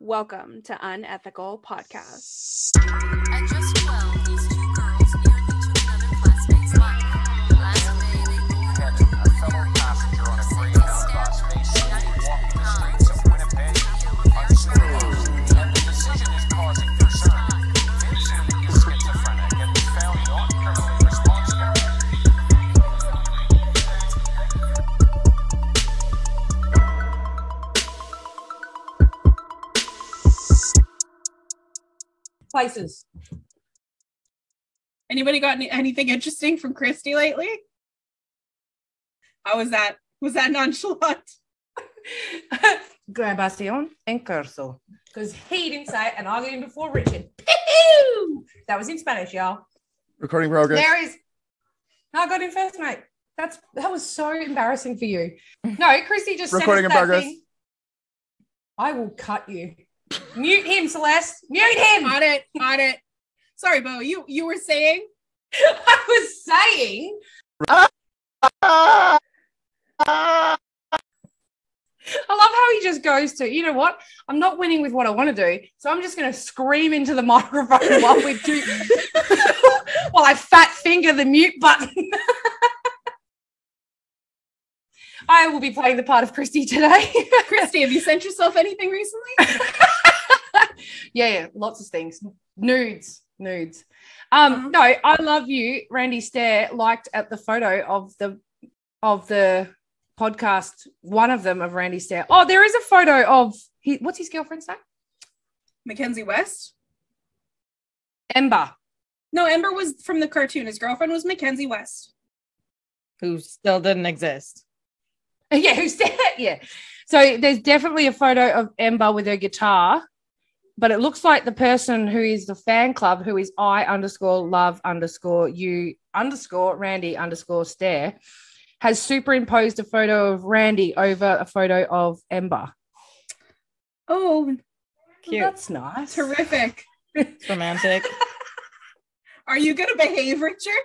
Welcome to Unethical Podcast. At just 12, these two girls nearly took another classmate's life. Last May, they boarded A fellow passenger on a Greyhound bus basically walked the streets of Winnipeg unsupervised, and the decision is causing concern. Vincent is schizophrenic and was found not criminally responsible. Places. Anybody got anything interesting from Christy lately? How was that? Was that nonchalant? Grand Bastion and Curso. Because he didn't say it and I got in before Richard. Pew! That was in Spanish, y'all. Recording progress. There is. No, I got in first, mate. That was so embarrassing for you. No, Christy just Recording in sent us that progress. thing. I will cut you. Mute him, Celeste. Mute him. On it. Sorry, Beau. You were saying? I was saying. I love how he just goes to, you know what? I'm not winning with what I want to do, so I'm just going to scream into the microphone while we do, while I fat finger the mute button. I will be playing the part of Christy today. Christy, have you sent yourself anything recently? Yeah, lots of things. Nudes. No, I love you. Randy Stair liked at the photo of the podcast, one of them of Randy Stair. Oh, there is a photo of what's his girlfriend's name? Mackenzie West? Ember. No, Ember was from the cartoon. His girlfriend was Mackenzie West. Who still didn't exist. Yeah, who's dead? Yeah. So there's definitely a photo of Ember with her guitar, but it looks like the person who is the fan club, who is I_love_you_Randy_Stair, has superimposed a photo of Randy over a photo of Ember. Oh, Cute. That's nice. terrific. It's romantic. Are you going to behave, Richard?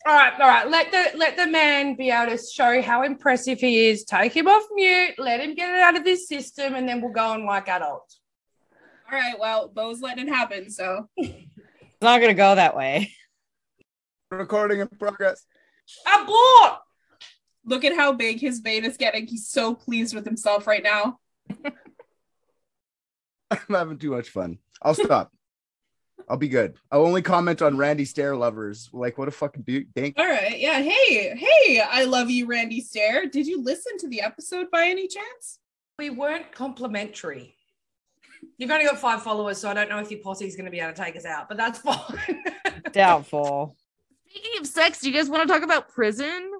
All right. Let the man be able to show how impressive he is. Take him off mute. Let him get it out of his system, and then we'll go on like adults. All right, well, Beau's letting it happen, so. It's not going to go that way. Recording in progress. Abort! Look at how big his vein is getting. He's so pleased with himself right now. I'm having too much fun. I'll stop. I'll be good. I'll only comment on Randy Stair lovers. Like, what a fucking dink. All right, yeah. Hey, I love you, Randy Stair. Did you listen to the episode by any chance? We weren't complimentary. You've only got 5 followers, so I don't know if your posse is going to be able to take us out, but that's fine. Doubtful. Speaking of sex, do you guys want to talk about prison?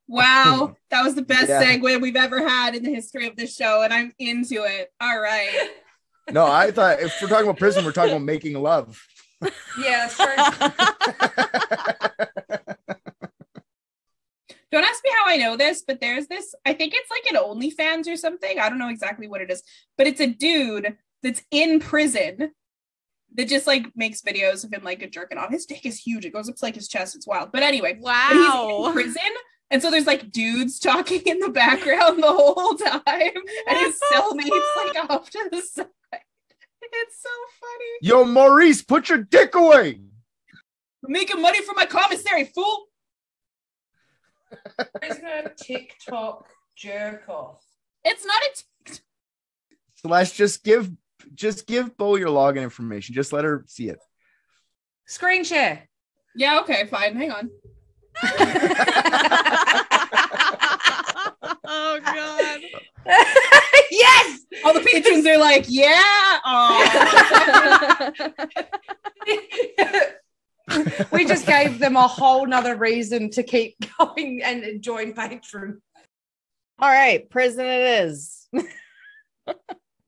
Wow, that was the best Yeah. segue we've ever had in the history of this show, and I'm into it. All right. No, I thought if we're talking about prison, we're talking about making love. Yeah, that's true. Don't ask me how I know this, but there's this, I think it's like an OnlyFans or something. I don't know exactly what it is, but it's a dude that's in prison that just like makes videos of him like jerking off. His dick is huge. It goes up to like his chest. It's wild. But anyway, but he's in prison. And so there's like dudes talking in the background the whole time. And his cellmate's like off to the side. It's so funny. Yo, Maurice, put your dick away. I'm making money for my commissary, fool. Prisoner TikTok jerk off. It's not a Celeste, just give Beau your login information. Just let her see it. Screen share. Yeah, okay, fine. Hang on. Oh, God. Yes! All the patrons are like, yeah. Aw. We just gave them a whole nother reason to keep going and join Patreon. All right, prison it is.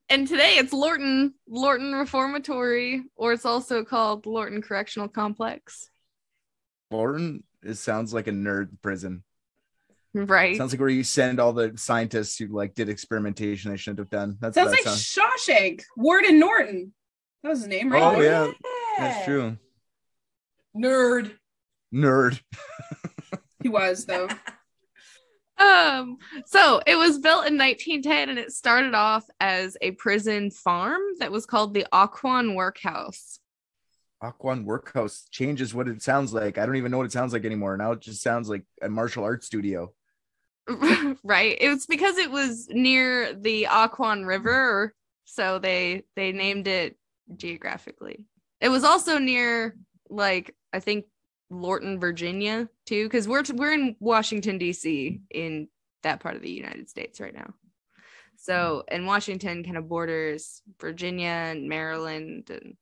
And today it's Lorton Reformatory, or it's also called Lorton Correctional Complex. Lorton, it sounds like a nerd prison. Right. Sounds like where you send all the scientists who like did experimentation they shouldn't have done. That's Sounds what like that Shawshank. Warden Norton. That was his name, right? Oh yeah, that's true. Nerd. Nerd. He was, though. So it was built in 1910 and it started off as a prison farm that was called the Occoquan Workhouse. Occoquan Workhouse changes what it sounds like. I don't even know what it sounds like anymore. Now it just sounds like a martial arts studio. Right. It was because it was near the Occoquan River, so they named it geographically. It was also near, like, I think Lorton, Virginia, too, because we're in Washington, D.C. in that part of the United States right now. So, and Washington kind of borders Virginia and Maryland. And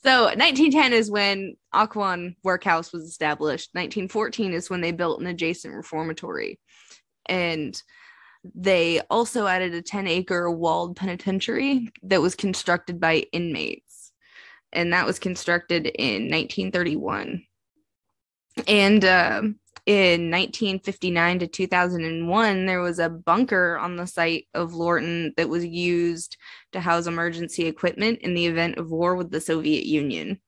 so 1910 is when Occoquan Workhouse was established. 1914 is when they built an adjacent reformatory. And they also added a 10-acre walled penitentiary that was constructed by inmates. And that was constructed in 1931. And in 1959 to 2001, there was a bunker on the site of Lorton that was used to house emergency equipment in the event of war with the Soviet Union.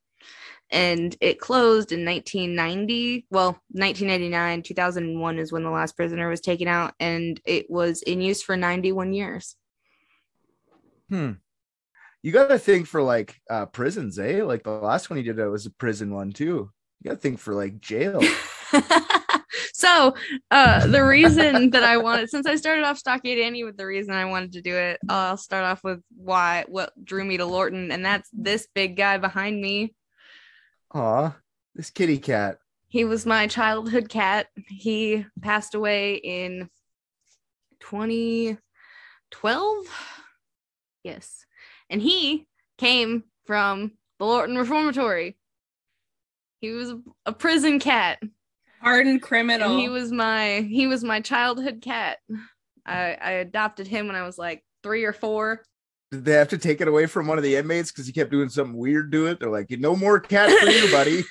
And it closed in 1990. Well, 1989, 2001 is when the last prisoner was taken out, and it was in use for 91 years. You got to think for like prisons, eh? Like the last one you did, it was a prison one too. You got to think for like jail. So the reason that I wanted, since I started off Stockade Annie with the reason I wanted to do it, I'll start off with what drew me to Lorton, and that's this big guy behind me. Aw, this kitty cat. He was my childhood cat. He passed away in 2012. Yes. And he came from the Lorton Reformatory. He was a prison cat. Hardened criminal. And he was my childhood cat. I adopted him when I was like 3 or 4. Did they have to take it away from one of the inmates because he kept doing something weird to it? They're like, no more cat for you, buddy.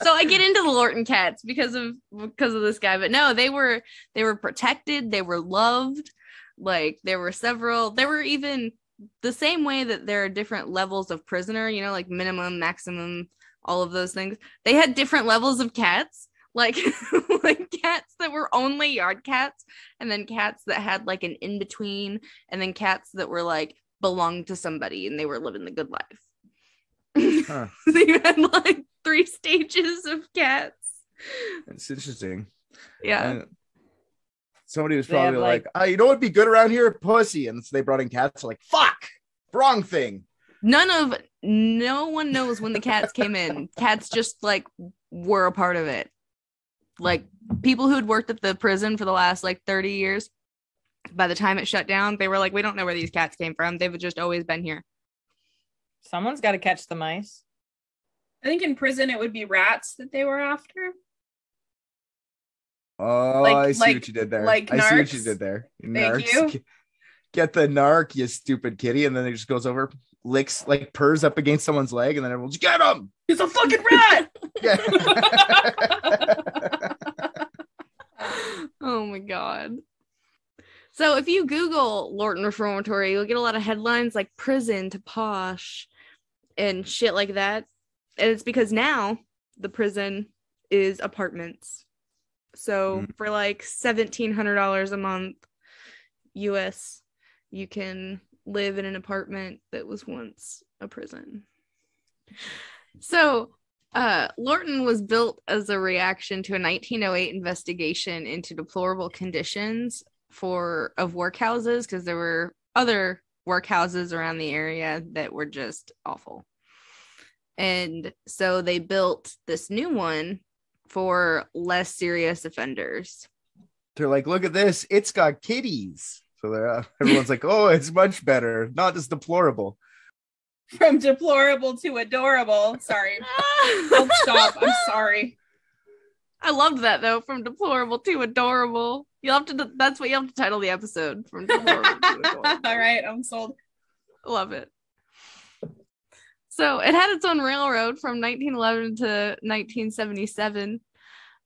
So I get into the Lorton cats because of this guy, but no, they were protected, they were loved. Like there were even the same way that there are different levels of prisoner, you know, like minimum, maximum, all of those things. They had different levels of cats, like like cats that were only yard cats, and then cats that had like an in between, and then cats that were like belonged to somebody and they were living the good life. Huh. So you had like 3 stages of cats. It's interesting. Yeah. And somebody was They have, probably like, you know what'd be good around here? Pussy. And so they brought in cats. Like, fuck, wrong thing. No one knows when the cats came in. Cats just like were a part of it. Like people who had worked at the prison for the last like 30 years, by the time it shut down, they were like, we don't know where these cats came from. They've just always been here. Someone's got to catch the mice. I think in prison it would be rats that they were after. Oh, I see what you did there. Like I see what narcs. you did there. Thank you. Get the narc, you stupid kitty. And then it just goes over, licks, like purrs up against someone's leg, and then everyone's, get him! He's a fucking rat! Yeah. Oh my god. So if you Google Lorton Reformatory, you'll get a lot of headlines like prison to posh and shit like that. And it's because now the prison is apartments. So for like $1,700 a month US, you can live in an apartment that was once a prison. So Lorton was built as a reaction to a 1908 investigation into deplorable conditions of workhouses, because there were other workhouses around the area that were just awful. And so they built this new one for less serious offenders. They're like, look at this, it's got kitties. So everyone's like, oh, it's much better, not as deplorable. From deplorable to adorable. Sorry. I'll stop. I'm sorry. I loved that though. From deplorable to adorable. That's what you have to title the episode. From deplorable to adorable. All right, I'm sold. Love it. So it had its own railroad from 1911 to 1977.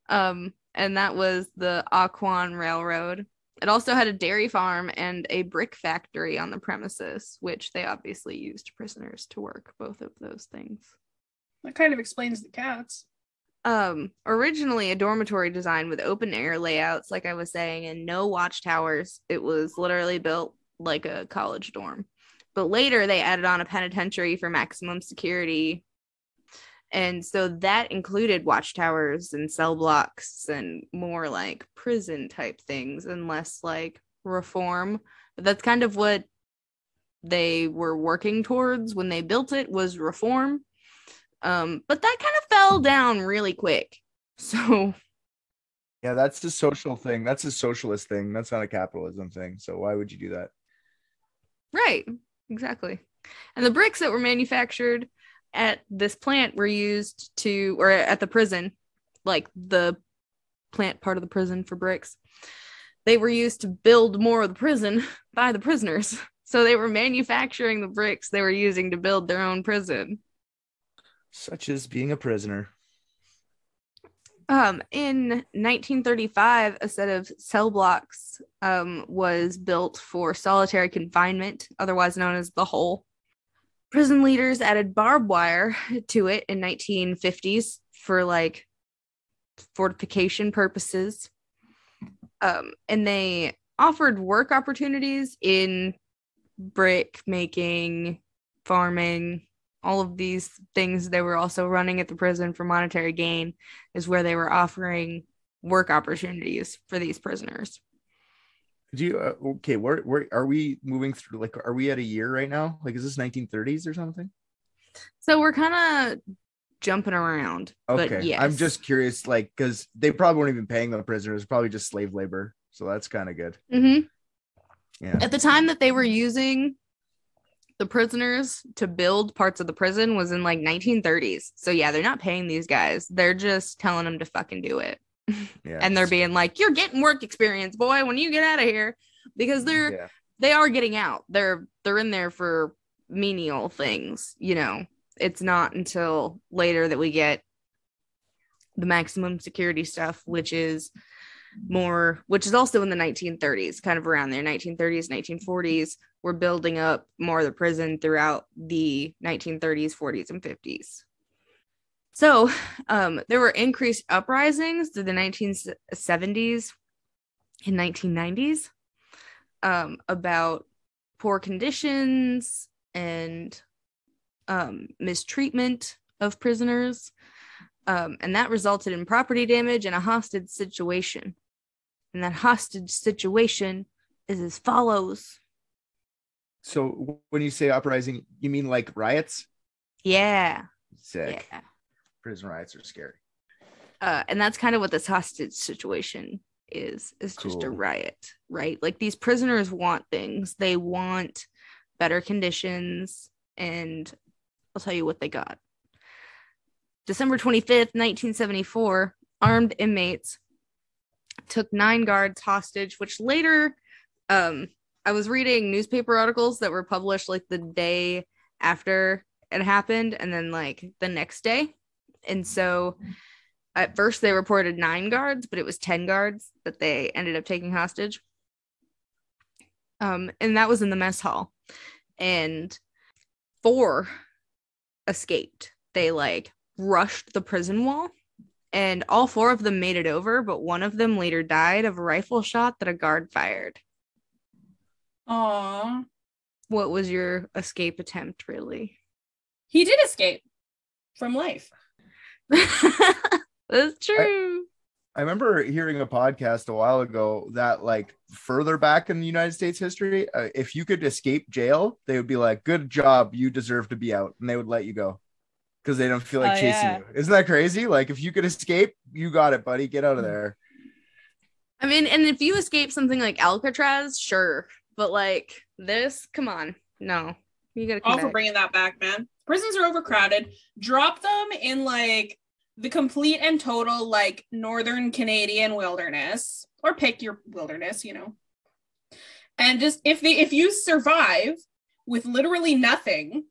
And that was the Occoquan Railroad. It also had a dairy farm and a brick factory on the premises, which they obviously used prisoners to work both of those things. That kind of explains the cats. originally a dormitory design with open air layouts, like I was saying, and no watchtowers. It was literally built like a college dorm. But later they added on a penitentiary for maximum security. And so that included watchtowers and cell blocks and more like prison type things and less like reform. But that's kind of what they were working towards when they built it, was reform. But that kind of fell down really quick. So Yeah, that's a social thing. That's a socialist thing. That's not a capitalism thing. So why would you do that? right, exactly. And the bricks that were manufactured at this plant were used to, or at the prison, like the plant part of the prison for bricks, they were used to build more of the prison by the prisoners. So they were manufacturing the bricks they were using to build their own prison. Such as being a prisoner. In 1935, a set of cell blocks was built for solitary confinement, otherwise known as the hole. Prison leaders added barbed wire to it in 1950s for like fortification purposes. And they offered work opportunities in brick making, farming, all of these things they were also running at the prison for monetary gain is where they were offering work opportunities for these prisoners. Do you okay, where are we moving through? Like, are we at a year right now? Like, is this 1930s or something? So we're kind of jumping around. Okay, but yes. I'm just curious, like, because they probably weren't even paying the prisoners, probably just slave labor. So that's kind of good. Mm-hmm. Yeah. At the time that they were using the prisoners to build parts of the prison was in like 1930s. So yeah, they're not paying these guys. They're just telling them to fucking do it. Yeah. And they're being like, you're getting work experience, boy, when you get out of here, because they are getting out. They're in there for menial things, you know. It's not until later that we get the maximum security stuff, which is also in the 1930s, kind of around there, 1930s, 1940s. We're building up more of the prison throughout the 1930s, 40s, and 50s. So there were increased uprisings through the 1970s and 1990s about poor conditions and mistreatment of prisoners. And that resulted in property damage and a hostage situation. And that hostage situation is as follows. So when you say uprising, you mean like riots? Yeah. Sick. Yeah. Prison riots are scary. And that's kind of what this hostage situation is just a Cool. riot, right? Like these prisoners want things. They want better conditions. And I'll tell you what they got. December 25th, 1974, armed inmates took 9 guards hostage, which later, I was reading newspaper articles that were published like the day after it happened and then like the next day. And so at first they reported 9 guards, but it was 10 guards that they ended up taking hostage. And that was in the mess hall. And 4 escaped. They like rushed the prison wall and all 4 of them made it over, but one of them later died of a rifle shot that a guard fired. Aw. What was your escape attempt, really? He did escape from life. That's true. I remember hearing a podcast a while ago that like further back in the United States history, if you could escape jail, they would be like, good job, you deserve to be out. And they would let you go because they don't feel like chasing you. Isn't that crazy? Like if you could escape, you got it, buddy. Get out of there. I mean, and if you escape something like Alcatraz, sure. But like this, come on. No, you gotta come All for back. bringing that back, man. Prisons are overcrowded. Drop them in like the complete and total like northern Canadian wilderness, or pick your wilderness, you know. And just if you survive with literally nothing,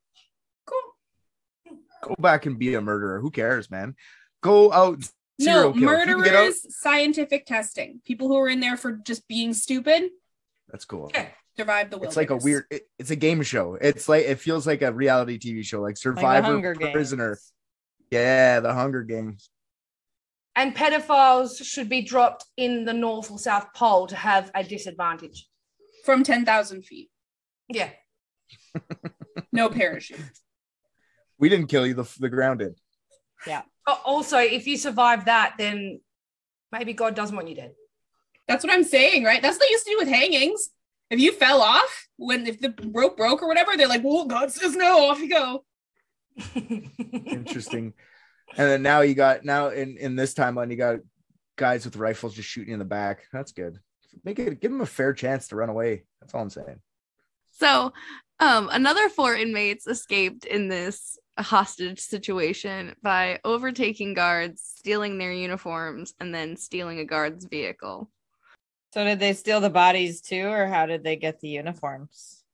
cool. Go back and be a murderer. Who cares, man? Go out. No, Serial kill. If you can get out, murderers, scientific testing. People who are in there for just being stupid. that's cool. Okay, survive the wilderness. It's like a weird, it's a game show. It's like, it feels like a reality TV show, like Survivor, Hunger Prisoner. Games. Yeah, the Hunger Games. And pedophiles should be dropped in the North or South Pole to have a disadvantage. From 10,000 feet. Yeah. No parachute. We didn't kill you. The ground did. Yeah. Also, if you survive that, then maybe God doesn't want you dead. That's what I'm saying, right? That's what they used to do with hangings. If you fell off, if the rope broke or whatever, they're like, well, God says no, off you go. Interesting. And then now in this timeline, you got guys with rifles just shooting you in the back. That's good. Give them a fair chance to run away. That's all I'm saying. So another 4 inmates escaped in this hostage situation by overtaking guards, stealing their uniforms, and then stealing a guard's vehicle. So did they steal the bodies too, or how did they get the uniforms?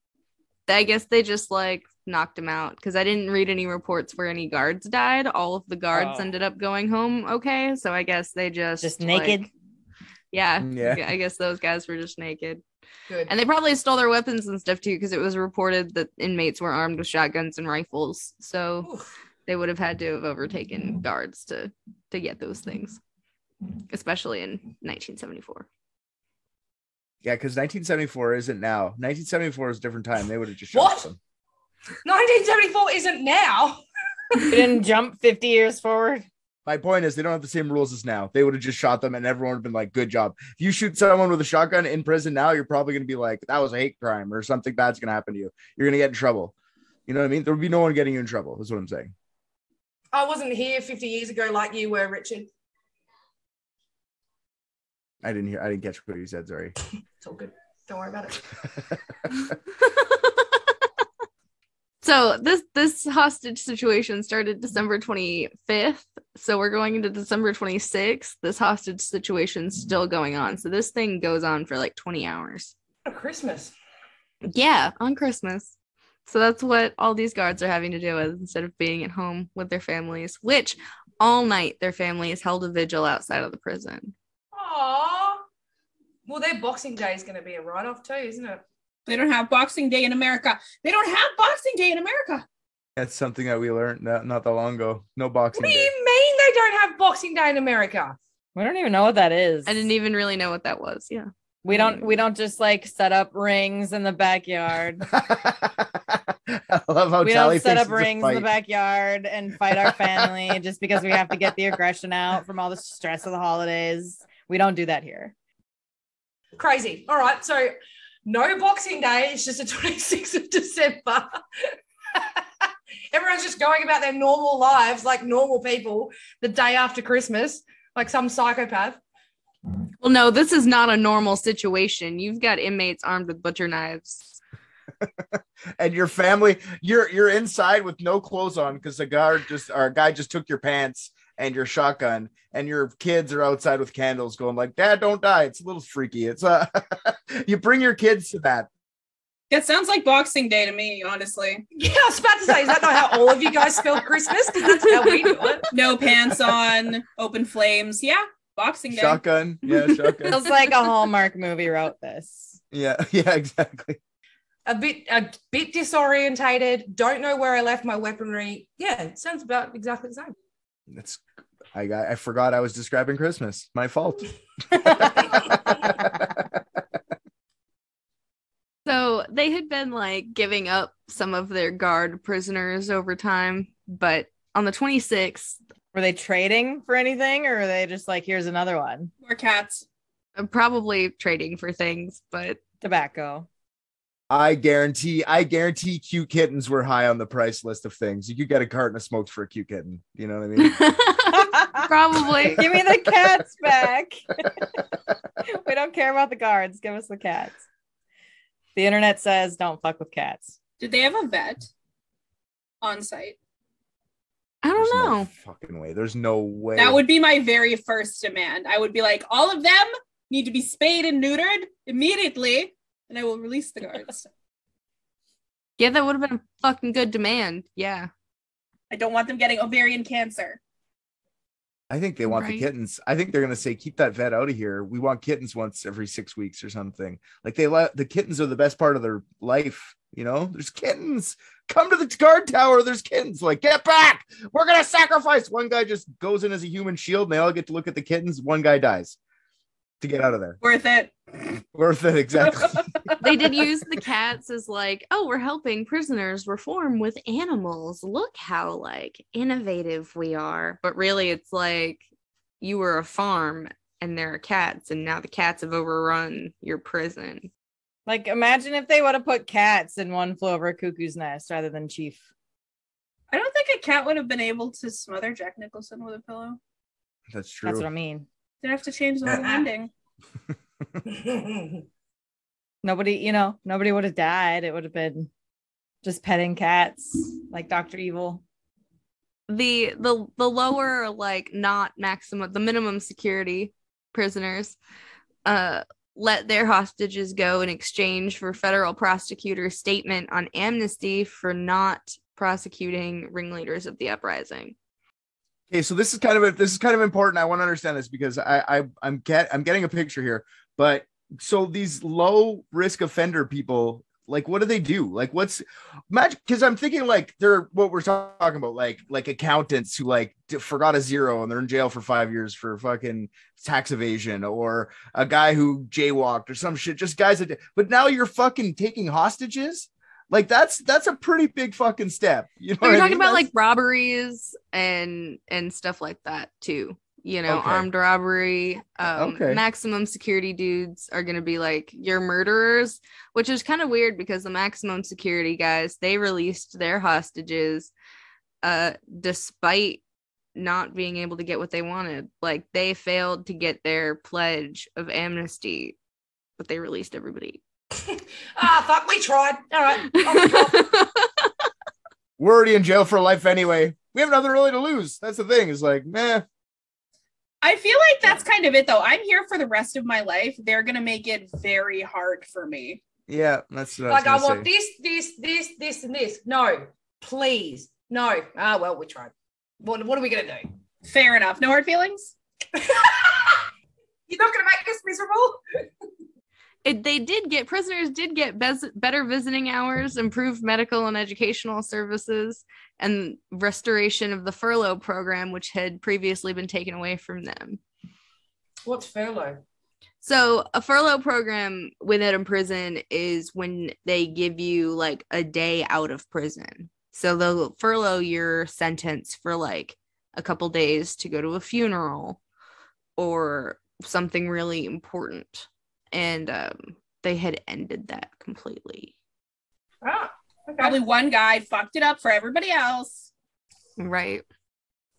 I guess they just like knocked him out, because I didn't read any reports where any guards died. All of the guards ended up going home okay, so I guess they just naked. Yeah, Yeah. I guess those guys were just naked. Good. And they probably stole their weapons and stuff too, because it was reported that inmates were armed with shotguns and rifles. So Oof. they would have had to have overtaken guards to get those things, especially in 1974. Yeah, because 1974 isn't now. 1974 is a different time. They would have just shot What? them. 1974 isn't now. You didn't jump 50 years forward. My point is, they don't have the same rules as now. They would have just shot them, and everyone would have been like, "Good job." If you shoot someone with a shotgun in prison now, you're probably going to be like, "That was a hate crime," or something bad's going to happen to you. You're going to get in trouble. You know what I mean? There would be no one getting you in trouble. That's what I'm saying. I wasn't here 50 years ago like you were, Richard. I didn't catch what you said. Sorry. It's all good. Don't worry about it. So this hostage situation started December 25th. So we're going into December 26th. This hostage situation's still going on. So this thing goes on for like 20 hours. Oh, Christmas. Yeah, on Christmas. So that's what all these guards are having to do with, instead of being at home with their families, which all night their families held a vigil outside of the prison. Aww. Well, their Boxing Day is going to be a write-off too, isn't it? They don't have Boxing Day in America. They don't have Boxing Day in America. That's something that we learned not that long ago. No Boxing What do Day. you mean they don't have Boxing Day in America? We don't even know what that is. I didn't even really know what that was. Yeah. We don't just like set up rings in the backyard. I love how We Tally don't set thinks up it's a rings in the fight. backyard and fight our family just because we have to get the aggression out from all the stress of the holidays. We don't do that here. Crazy. All right. So no Boxing Day. It's just the 26th of December. Everyone's just going about their normal lives like normal people the day after Christmas, like some psychopath. Well, no, this is not a normal situation. You've got inmates armed with butcher knives. And your family, you're inside with no clothes on because a guy just took your pants and your shotgun, and your kids are outside with candles going like, "Dad, don't die." It's a little freaky. It's you bring your kids to that. That sounds like Boxing Day to me, honestly. Yeah, I was about to say, is that not how all of you guys spell Christmas? Because that's how we do it. No pants on, open flames. Yeah, Boxing Day. Shotgun. Yeah, shotgun. Feels like a Hallmark movie wrote this. Yeah, exactly. A bit disorientated, don't know where I left my weaponry. Yeah, it sounds about exactly the same. I forgot I was describing Christmas. My fault. So they had been like giving up some of their guard prisoners over time, but on the 26th, Were they trading for anything, or were they just like, here's another one? More cats. probably trading for things, but Tobacco. I guarantee cute kittens were high on the price list of things. You could get a carton of smokes for a cute kitten. You know what I mean? probably. Give me the cats back. We don't care about the guards. Give us the cats. The internet says don't fuck with cats. Did they have a vet on site? I don't There's know. no fucking way. There's no way. That would be my very first demand. I would be like, all of them need to be spayed and neutered immediately, and I will release the guards. Yeah, that would have been a fucking good demand. Yeah. I don't want them getting ovarian cancer. I think they want the Right. kittens. I think they're gonna say, keep that vet out of here. We want kittens once every 6 weeks or something. Like the kittens are the best part of their life. You know, there's kittens. Come to the guard tower. There's kittens. Like, get back. We're going to sacrifice. One guy just goes in as a human shield and they all get to look at the kittens. One guy dies to get out of there. Worth it. Worth it, exactly. They did use the cats as like, oh, we're helping prisoners reform with animals. Look how like innovative we are. But really, it's like you were a farm and there are cats, and now the cats have overrun your prison. Like, imagine if they would have put cats in One Flew Over a Cuckoo's Nest rather than Chief. I don't think a cat would have been able to smother Jack Nicholson with a pillow. That's true. That's what I mean. They'd have to change the whole ending. Nobody would have died. It would have been just petting cats like Dr. Evil. The lower, like, not maximum, the minimum security prisoners let their hostages go in exchange for federal prosecutor's statement on amnesty for not prosecuting ringleaders of the uprising. Okay, so this is kind of important. I want to understand this because I'm getting a picture here. But so these low risk offender people, like, what do they do? Like, what's magic? Because I'm thinking like they're what we're talking about, like accountants who like forgot a zero and they're in jail for 5 years for fucking tax evasion, or a guy who jaywalked or some shit. Just guys that. But now you're fucking taking hostages. Like that's a pretty big fucking step. You know, we're talking about like robberies and stuff like that too. You know, Okay. armed robbery. Okay. Maximum security dudes are gonna be like your murderers, which is kind of weird because the maximum security guys, they released their hostages despite not being able to get what they wanted. Like they failed to get their pledge of amnesty, but they released everybody. Fuck, we tried. All right. We're already in jail for life anyway. We have nothing really to lose. That's the thing. Is like, meh. I feel like that's kind of it, though. I'm here for the rest of my life. They're going to make it very hard for me. Yeah, that's what Like, I was gonna want say. this, and this. No, please. No. Well, we tried. What are we going to do? Fair enough. No hard feelings? You're not going to make us miserable? Prisoners did get better visiting hours, improved medical and educational services, and restoration of the furlough program, which had previously been taken away from them. What's furlough? So a furlough program within a prison is when they give you like a day out of prison. So they'll furlough your sentence for like a couple days to go to a funeral or something really important. And they had ended that completely. Ah, okay. Probably one guy fucked it up for everybody else. Right.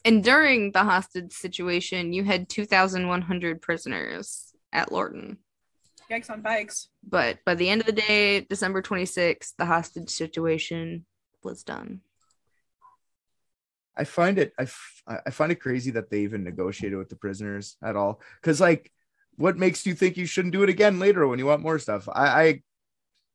And during the hostage situation, you had 2,100 prisoners at Lorton. Yikes on bikes. But by the end of the day, December 26th, the hostage situation was done. I find it crazy that they even negotiated with the prisoners at all. Because like, what makes you think you shouldn't do it again later when you want more stuff?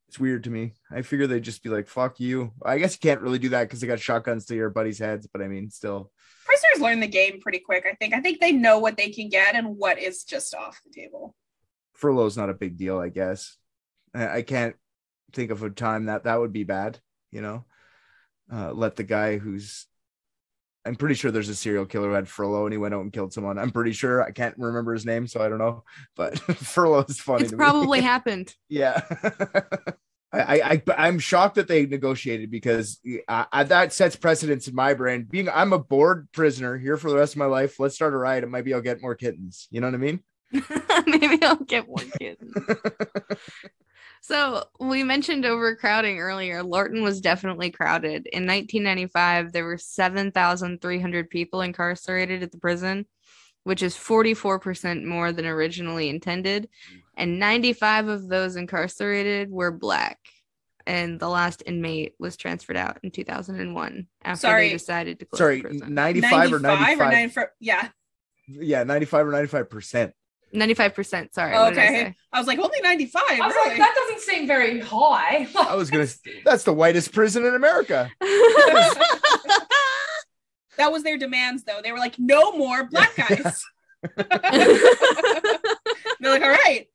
It's weird to me. I figure they'd just be like, fuck you. I guess you can't really do that because they got shotguns to your buddies' heads, but I mean, still. Prisoners learn the game pretty quick, I think. I think they know what they can get and what is just off the table. Furlough's not a big deal, I guess. I can't think of a time that would be bad, you know? Let the guy I'm pretty sure there's a serial killer who had furlough and he went out and killed someone. I'm pretty sure. I can't remember his name, so I don't know. But furlough is funny. It's probably happened. Yeah. I'm shocked that they negotiated because that sets precedence in my brain. I'm a bored prisoner here for the rest of my life. Let's start a riot and maybe I'll get more kittens. You know what I mean? Maybe I'll get more kittens. So we mentioned overcrowding earlier. Lorton was definitely crowded. In 1995, there were 7,300 people incarcerated at the prison, which is 44% more than originally intended. And 95 of those incarcerated were Black. And the last inmate was transferred out in 2001 after they decided to close the prison. 95 or 95? 95? Yeah. Yeah, 95 or 95%. 95%. Sorry. Oh, what did I okay. say? I was like, only 95. I was really? like, that doesn't seem very high. I was going to, that's the whitest prison in America. That was their demands, though. They were like, no more Black guys. They're like, all right.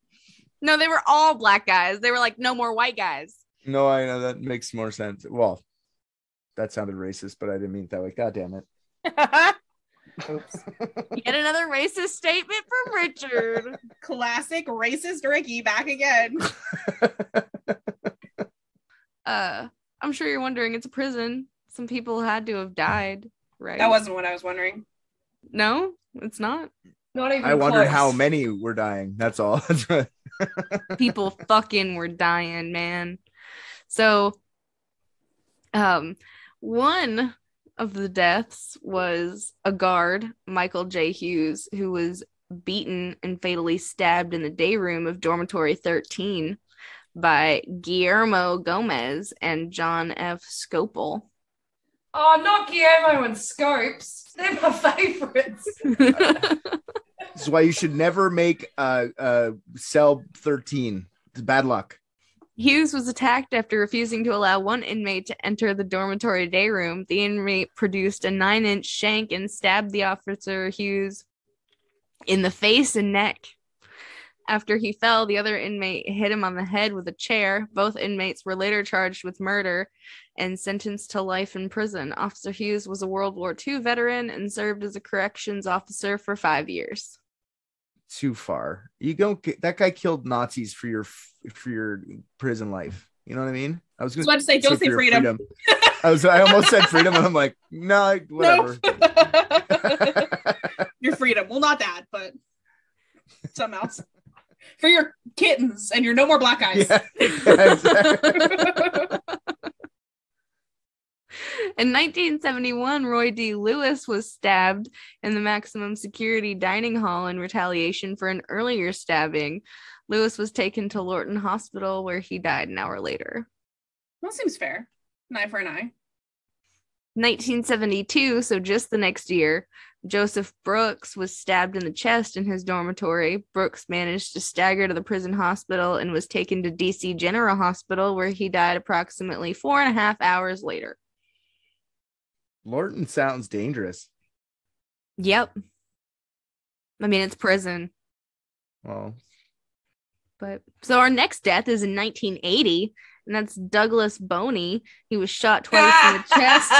No, they were all Black guys. They were like, no more white guys. No, I know that makes more sense. Well, that sounded racist, but I didn't mean it that way. God damn it. Oops. Yet another racist statement from Richard. Classic racist Ricky back again. I'm sure you're wondering, it's a prison. Some people had to have died, right? That wasn't what I was wondering. No, it's not. Not even I wondered close. how many were dying. That's all. That's right. People fucking were dying, man. So, one of the deaths was a guard, Michael J. Hughes, who was beaten and fatally stabbed in the day room of dormitory 13 by Guillermo Gomez and John F. Scopel. Oh, not Guillermo and Scopes. They're my favorites. This is why you should never make cell 13. It's bad luck. Hughes was attacked after refusing to allow one inmate to enter the dormitory day room. The inmate produced a 9-inch shank and stabbed the officer Hughes in the face and neck. After he fell, the other inmate hit him on the head with a chair. Both inmates were later charged with murder and sentenced to life in prison. Officer Hughes was a World War II veteran and served as a corrections officer for 5 years. Too far. You don't get that guy killed Nazis for your prison life. You know what I mean? I was I was about to say, don't say for your freedom. I almost said freedom, and I'm like, no, whatever. Nope. Your freedom. Well, not that, but something else. For your kittens and your no more black eyes. Yeah, exactly. In 1971, Roy D. Lewis was stabbed in the maximum security dining hall in retaliation for an earlier stabbing. Lewis was taken to Lorton Hospital, where he died an hour later. That seems fair. An eye for an eye. 1972, so just the next year, Joseph Brooks was stabbed in the chest in his dormitory. Brooks managed to stagger to the prison hospital and was taken to DC General Hospital, where he died approximately 4.5 hours later. Lorton sounds dangerous. Yep. I mean, it's prison. Well, But so our next death is in 1980, and that's Douglas Boney. He was shot twice in the chest.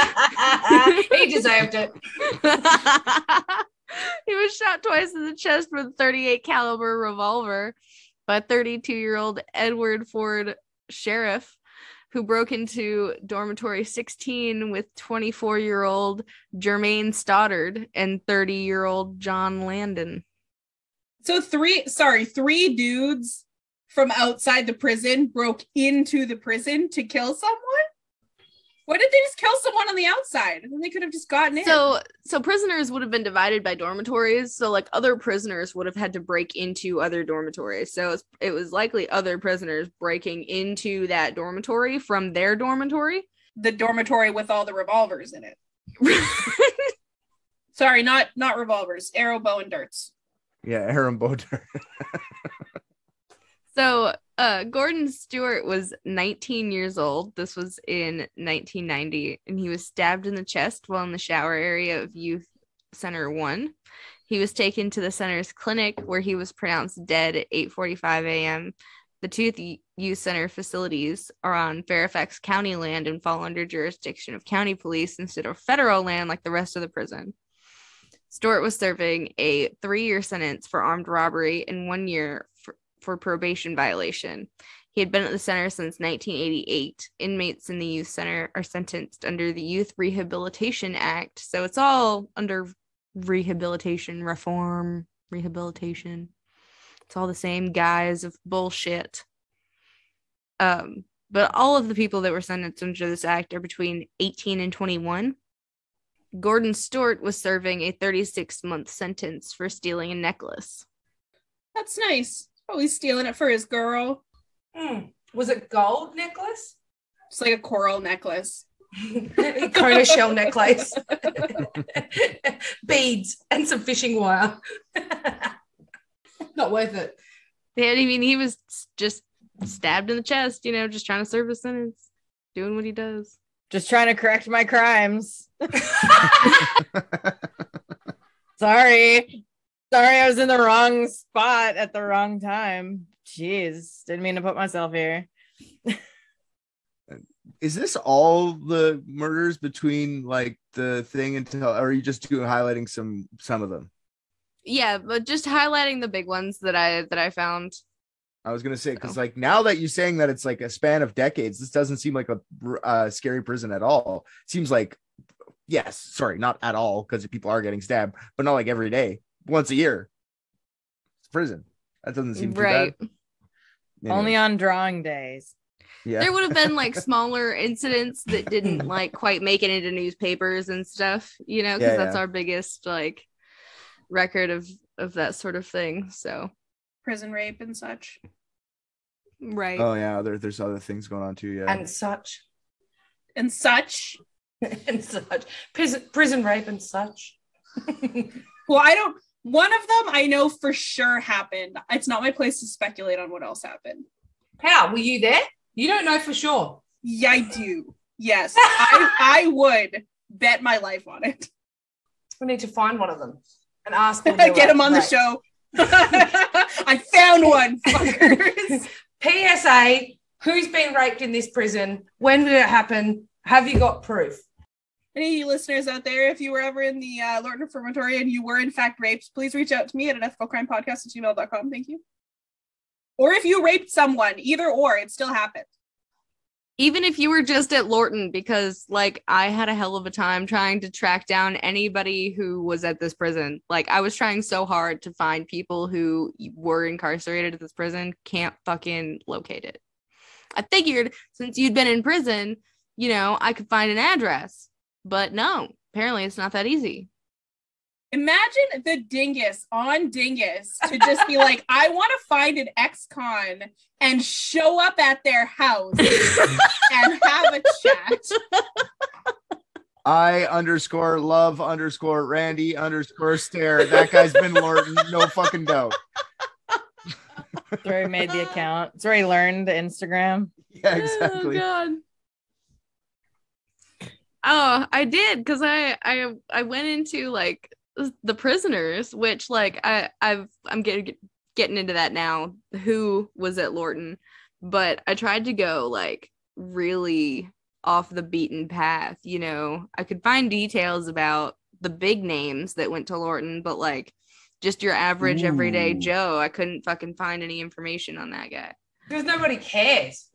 He deserved it. He was shot twice in the chest with a .38 caliber revolver by 32-year-old Edward Ford Sheriff, who broke into dormitory 16 with 24-year-old Jermaine Stoddard and 30-year-old John Landon. So three dudes from outside the prison broke into the prison to kill someone? Why did they just kill someone on the outside? And then they could have just gotten in. So prisoners would have been divided by dormitories. So like other prisoners would have had to break into other dormitories. So it was likely other prisoners breaking into that dormitory from their dormitory. The dormitory with all the revolvers in it. Sorry, not revolvers. Arrow, bow, and darts. yeah, Aaron Boder. So Gordon Stewart was 19 years old. This was in 1990, and he was stabbed in the chest while in the shower area of Youth Center 1. He was taken to the center's clinic, where he was pronounced dead at 8:45 a.m. The two youth center facilities are on Fairfax County land and fall under jurisdiction of county police instead of federal land like the rest of the prison. Stewart was serving a 3-year sentence for armed robbery and 1 year for probation violation. He had been at the center since 1988. Inmates in the youth center are sentenced under the Youth Rehabilitation Act. So it's all under rehabilitation, reform, rehabilitation. It's all the same guise of bullshit. But all of the people that were sentenced under this act are between 18 and 21. Gordon Stewart was serving a 36-month sentence for stealing a necklace. That's nice. Probably stealing it for his girl. Was it gold necklace? It's like a coral necklace. Kona shell necklace. Beads and some fishing wire. Not worth it. Yeah, I mean, he was just stabbed in the chest, just trying to serve his sentence, doing what he does. Just trying to correct my crimes. Sorry, I was in the wrong spot at the wrong time. Jeez, didn't mean to put myself here. is this all the murders between like the thing until, or are you just highlighting some of them? Yeah, but just highlighting the big ones that I found. I was gonna say, because like now that you're saying that it's like a span of decades, this doesn't seem like a scary prison at all. It seems like, yes, sorry, not at all, because people are getting stabbed, but not like every day, once a year. It's prison. That doesn't seem too bad. Anyway. Only on drawing days. Yeah, There would have been like smaller incidents that didn't like quite make it into newspapers and stuff, you know, because that's our biggest like record of that sort of thing. So Prison rape and such. right. Oh yeah, there's other things going on too. Yeah, And such. And such. And such. Prison rape and such. Well, one of them I know for sure happened. It's not my place to speculate on what else happened. How? Were you there? You don't know for sure. Yeah, I do. Yes. I would bet my life on it. We need to find one of them and ask them. Get him on the show. I found one. Fuckers. PSA, who's been raped in this prison? When did it happen? Have you got proof? Any of you listeners out there, if you were ever in the Lorton Reformatory and you were in fact raped, please reach out to me at unethicalcrimepodcast@gmail.com. Thank you. Or if you raped someone, either or, it still happened. Even if you were just at Lorton, because like I had a hell of a time trying to track down anybody who was at this prison. Like I was trying so hard to find people who were incarcerated at this prison, can't fucking locate it. I figured since you'd been in prison, you know, I could find an address, but no, apparently it's not that easy. Imagine the dingus on Dingus to just be like, I want to find an ex-con and show up at their house and have a chat. I_love_Randy_stare. That guy's been Lorton, no fucking doubt. That's where he made the account. That's where he learned Instagram. Yeah, exactly. Oh, God. Oh, I did, because I went into like the prisoners, which like I'm getting into that now, who was at Lorton, but I tried to go like really off the beaten path. You know, I could find details about the big names that went to Lorton, but like just your average everyday Joe, I couldn't fucking find any information on that guy. Because nobody cares.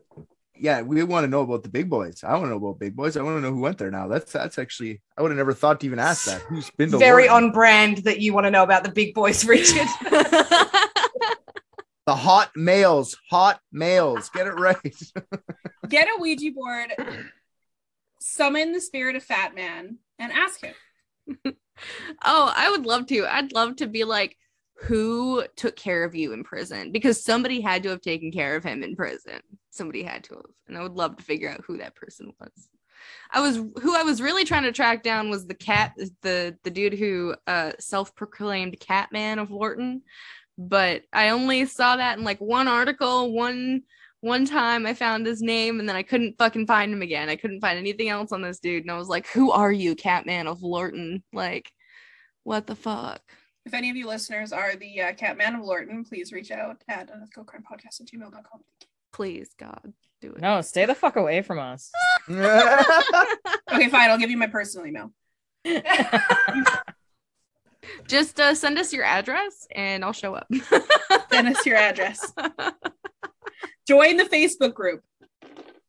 Yeah, we want to know about the big boys. I want to know about big boys. I want to know who went there now. That's actually, I would have never thought to even ask that. Who's been to Very Lorton? on brand that you want to know about the big boys, Richard. The hot males. Get it right. Get a Ouija board, summon the spirit of Fat Man, and ask him. Oh, I would love to. I'd love to be like, who took care of you in prison? Because somebody had to have taken care of him in prison. Somebody had to have. And I would love to figure out who that person was. Who I was really trying to track down was the dude who self-proclaimed Catman of Lorton. But I only saw that in like one article, one time I found his name, and then I couldn't fucking find him again. I couldn't find anything else on this dude. And I was like, who are you, Catman of Lorton? Like, what the fuck? If any of you listeners are the Catman of Lorton, please reach out at unethicalcrimepodcast@gmail.com. Please, God, do it. No, stay the fuck away from us. Okay, fine. I'll give you my personal email. Just send us your address and I'll show up. Send us your address. Join the Facebook group.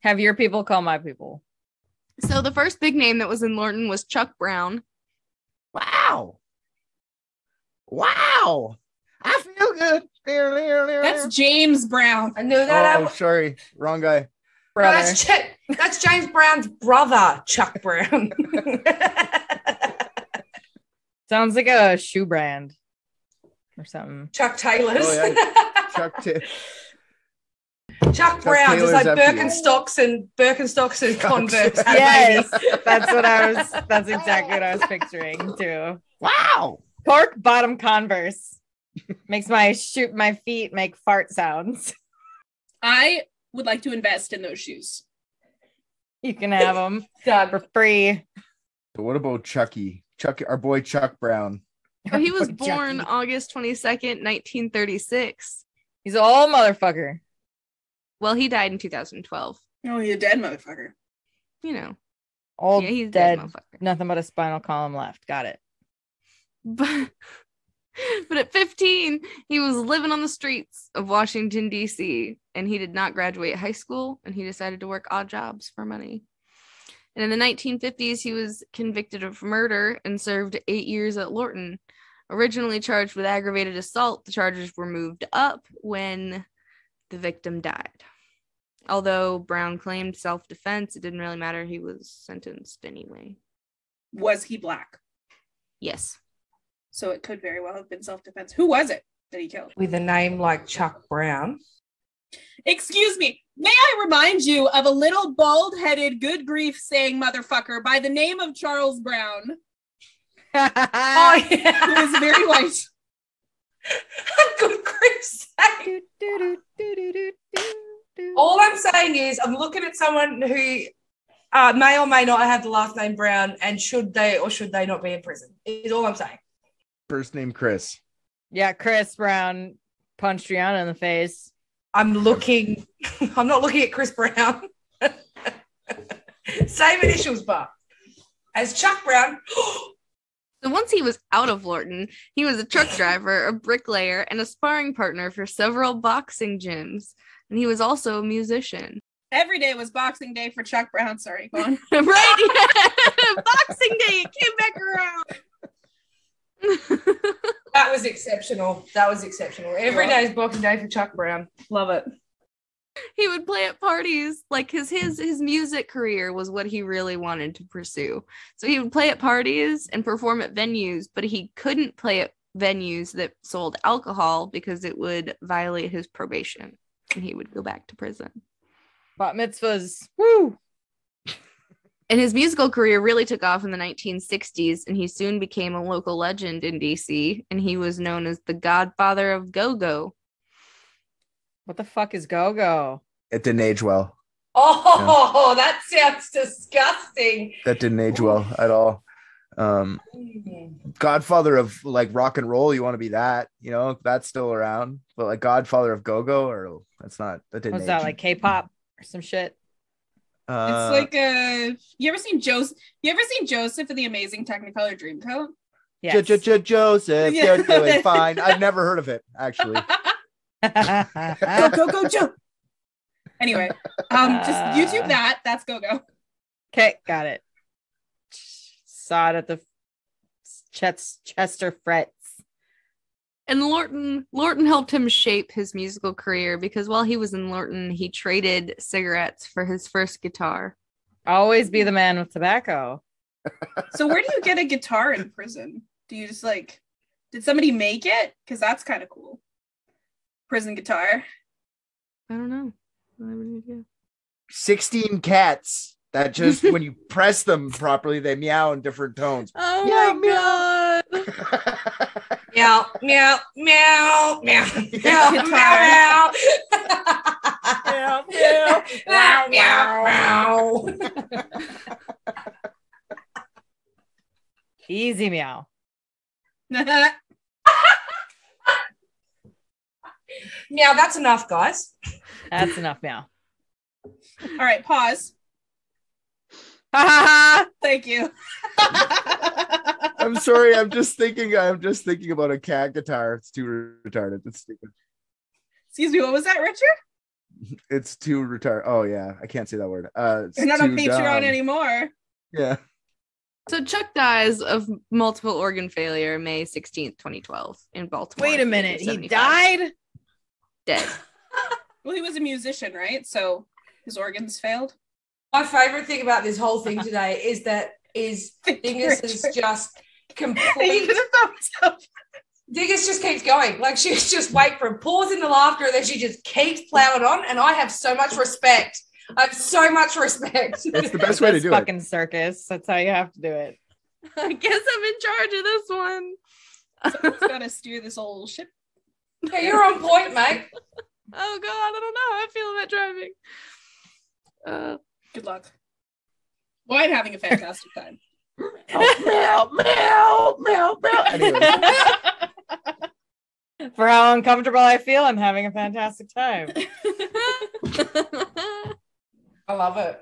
Have your people call my people. So the first big name that was in Lorton was Chuck Brown. Wow. I feel good. That's James Brown. I knew that. Oh, sorry. Wrong guy. Brother. That's James Brown's brother, Chuck Brown. Sounds like a shoe brand or something. Chuck Taylor's. Oh, yeah. Chuck Brown's is Taylor's like FBO. Birkenstocks and Converse. Yes, that's exactly what I was picturing too. Wow. Cork bottom Converse makes my feet make fart sounds. I would like to invest in those shoes. You can have them Done. for free. So what about Chucky, our boy Chuck Brown? Oh, he was Chucky. born August 22nd, 1936. He's an old motherfucker. Well, he died in 2012. Oh, you dead motherfucker. you know, Old yeah, he's dead, dead, motherfucker. nothing but a spinal column left. Got it. But at 15, he was living on the streets of Washington, D.C., and he did not graduate high school, and he decided to work odd jobs for money. And in the 1950s, he was convicted of murder and served 8 years at Lorton. Originally charged with aggravated assault, the charges were moved up when the victim died. Although Brown claimed self-defense, it didn't really matter. He was sentenced anyway. Was he black? Yes. So it could very well have been self-defense. Who was it that he killed? With a name like Chuck Brown. Excuse me. May I remind you of a little bald-headed, good grief saying motherfucker by the name of Charles Brown, Oh, yeah. who is very white. Good grief sake. All I'm saying is I'm looking at someone who may or may not have the last name Brown, and should they or should they not be in prison is all I'm saying. First name Chris. Yeah, Chris Brown punched Rihanna in the face. I'm not looking at Chris Brown. Same initials, but as Chuck Brown. So once he was out of Lorton, he was a truck driver, a bricklayer, and a sparring partner for several boxing gyms. And he was also a musician. Every day was Boxing Day for Chuck Brown. Sorry, go on. Right? Yeah. Boxing Day, it came back around. That was exceptional. Every day is Boxing Day for Chuck Brown. Love it. He would play at parties. Like his music career was what he really wanted to pursue. So he would play at parties and perform at venues, but he couldn't play at venues that sold alcohol because it would violate his probation and he would go back to prison. Bat mitzvahs. Woo! And his musical career really took off in the 1960s, and he soon became a local legend in DC, and he was known as the godfather of go-go. What the fuck is go-go? It didn't age well. Oh, that sounds disgusting. That didn't age well at all. Godfather of like rock and roll, you want to be that, you know, that's still around. But like Godfather of go-go, or that didn't What's age. that, like K-pop or some shit? It's like you ever seen Joseph in the Amazing Technicolor Dreamcoat? Yes. Joseph, Yeah. you're doing fine. I've never heard of it, actually. Go, Joe. Anyway, just YouTube that. That's go. Okay, got it. Saw it at the Chester Frets. And Lorton helped him shape his musical career because while he was in Lorton, he traded cigarettes for his first guitar. Always be the man with tobacco. So where do you get a guitar in prison? Do you just did somebody make it? Because that's kind of cool. Prison guitar. I don't know. I have no idea. 16 cats that just, when you press them properly, they meow in different tones. Oh Meow, my god. Meow, meow, meow, meow, meow, meow, meow, meow, meow, meow. Easy meow. Meow, that's enough, guys. That's enough meow. All right, pause. Thank you. I'm sorry. I'm just thinking about a cat guitar. It's too retarded. It's stupid. Excuse me, what was that, Richard? It's too retarded. Oh yeah, I can't say that word. It's You're not on too Patreon dumb. anymore. Yeah. So Chuck dies of multiple organ failure May 16th, 2012 in Baltimore. Wait a minute. He 75. died? Dead. Well, he was a musician, right? So his organs failed. My favorite thing about this whole thing today is Dingus is just complete. Dingus just keeps going. Like she's just wait for a pause in the laughter, and then she just keeps plowing on. And I have so much respect. I have so much respect. It's the best way to This do fucking it. circus. That's how you have to do it. I guess I'm in charge of this one. Someone's got to steer this old ship. Yeah, you're on point, mate. Oh god, I don't know how I feel about driving. Good luck. Well, I'm having a fantastic time. Meow, meow, meow, meow. Anyway, For how uncomfortable I feel, I'm having a fantastic time. I love it.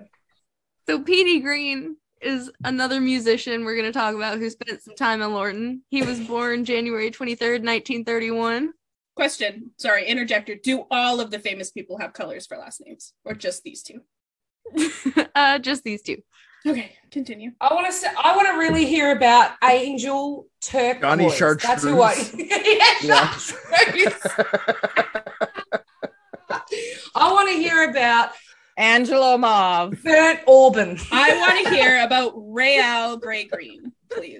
So Petey Green is another musician we're going to talk about who spent some time in Lorton. He was born January 23rd, 1931. Question. Sorry, interjector. Do all of the famous people have colors for last names, or just these two? Just these two. Okay, continue. I want to really hear about Angel Turquoise. Johnny Chartreuse. That's who I. Yeah. I want to hear about Angelo Mauve. Burnt Auburn. I want to hear about Real Grey Green, please.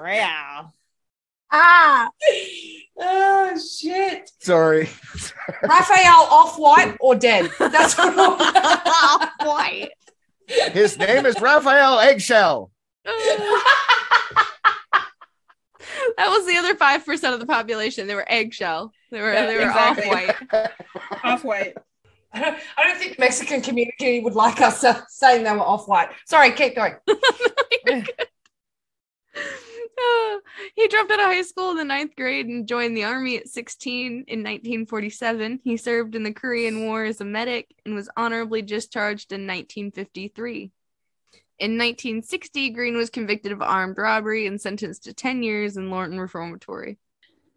Real. Ah. Oh shit. Sorry. Raphael Off-White or dead? That's what Off-White. His name is Raphael Eggshell. That was the other 5% of the population. They were eggshell. They were exactly. off-white. Off-White. I don't think the Mexican community would like us saying they were off-white. Sorry, keep going. He dropped out of high school in the 9th grade and joined the army at 16 in 1947. He served in the Korean War as a medic and was honorably discharged in 1953. In 1960, Green was convicted of armed robbery and sentenced to 10 years in Lorton Reformatory.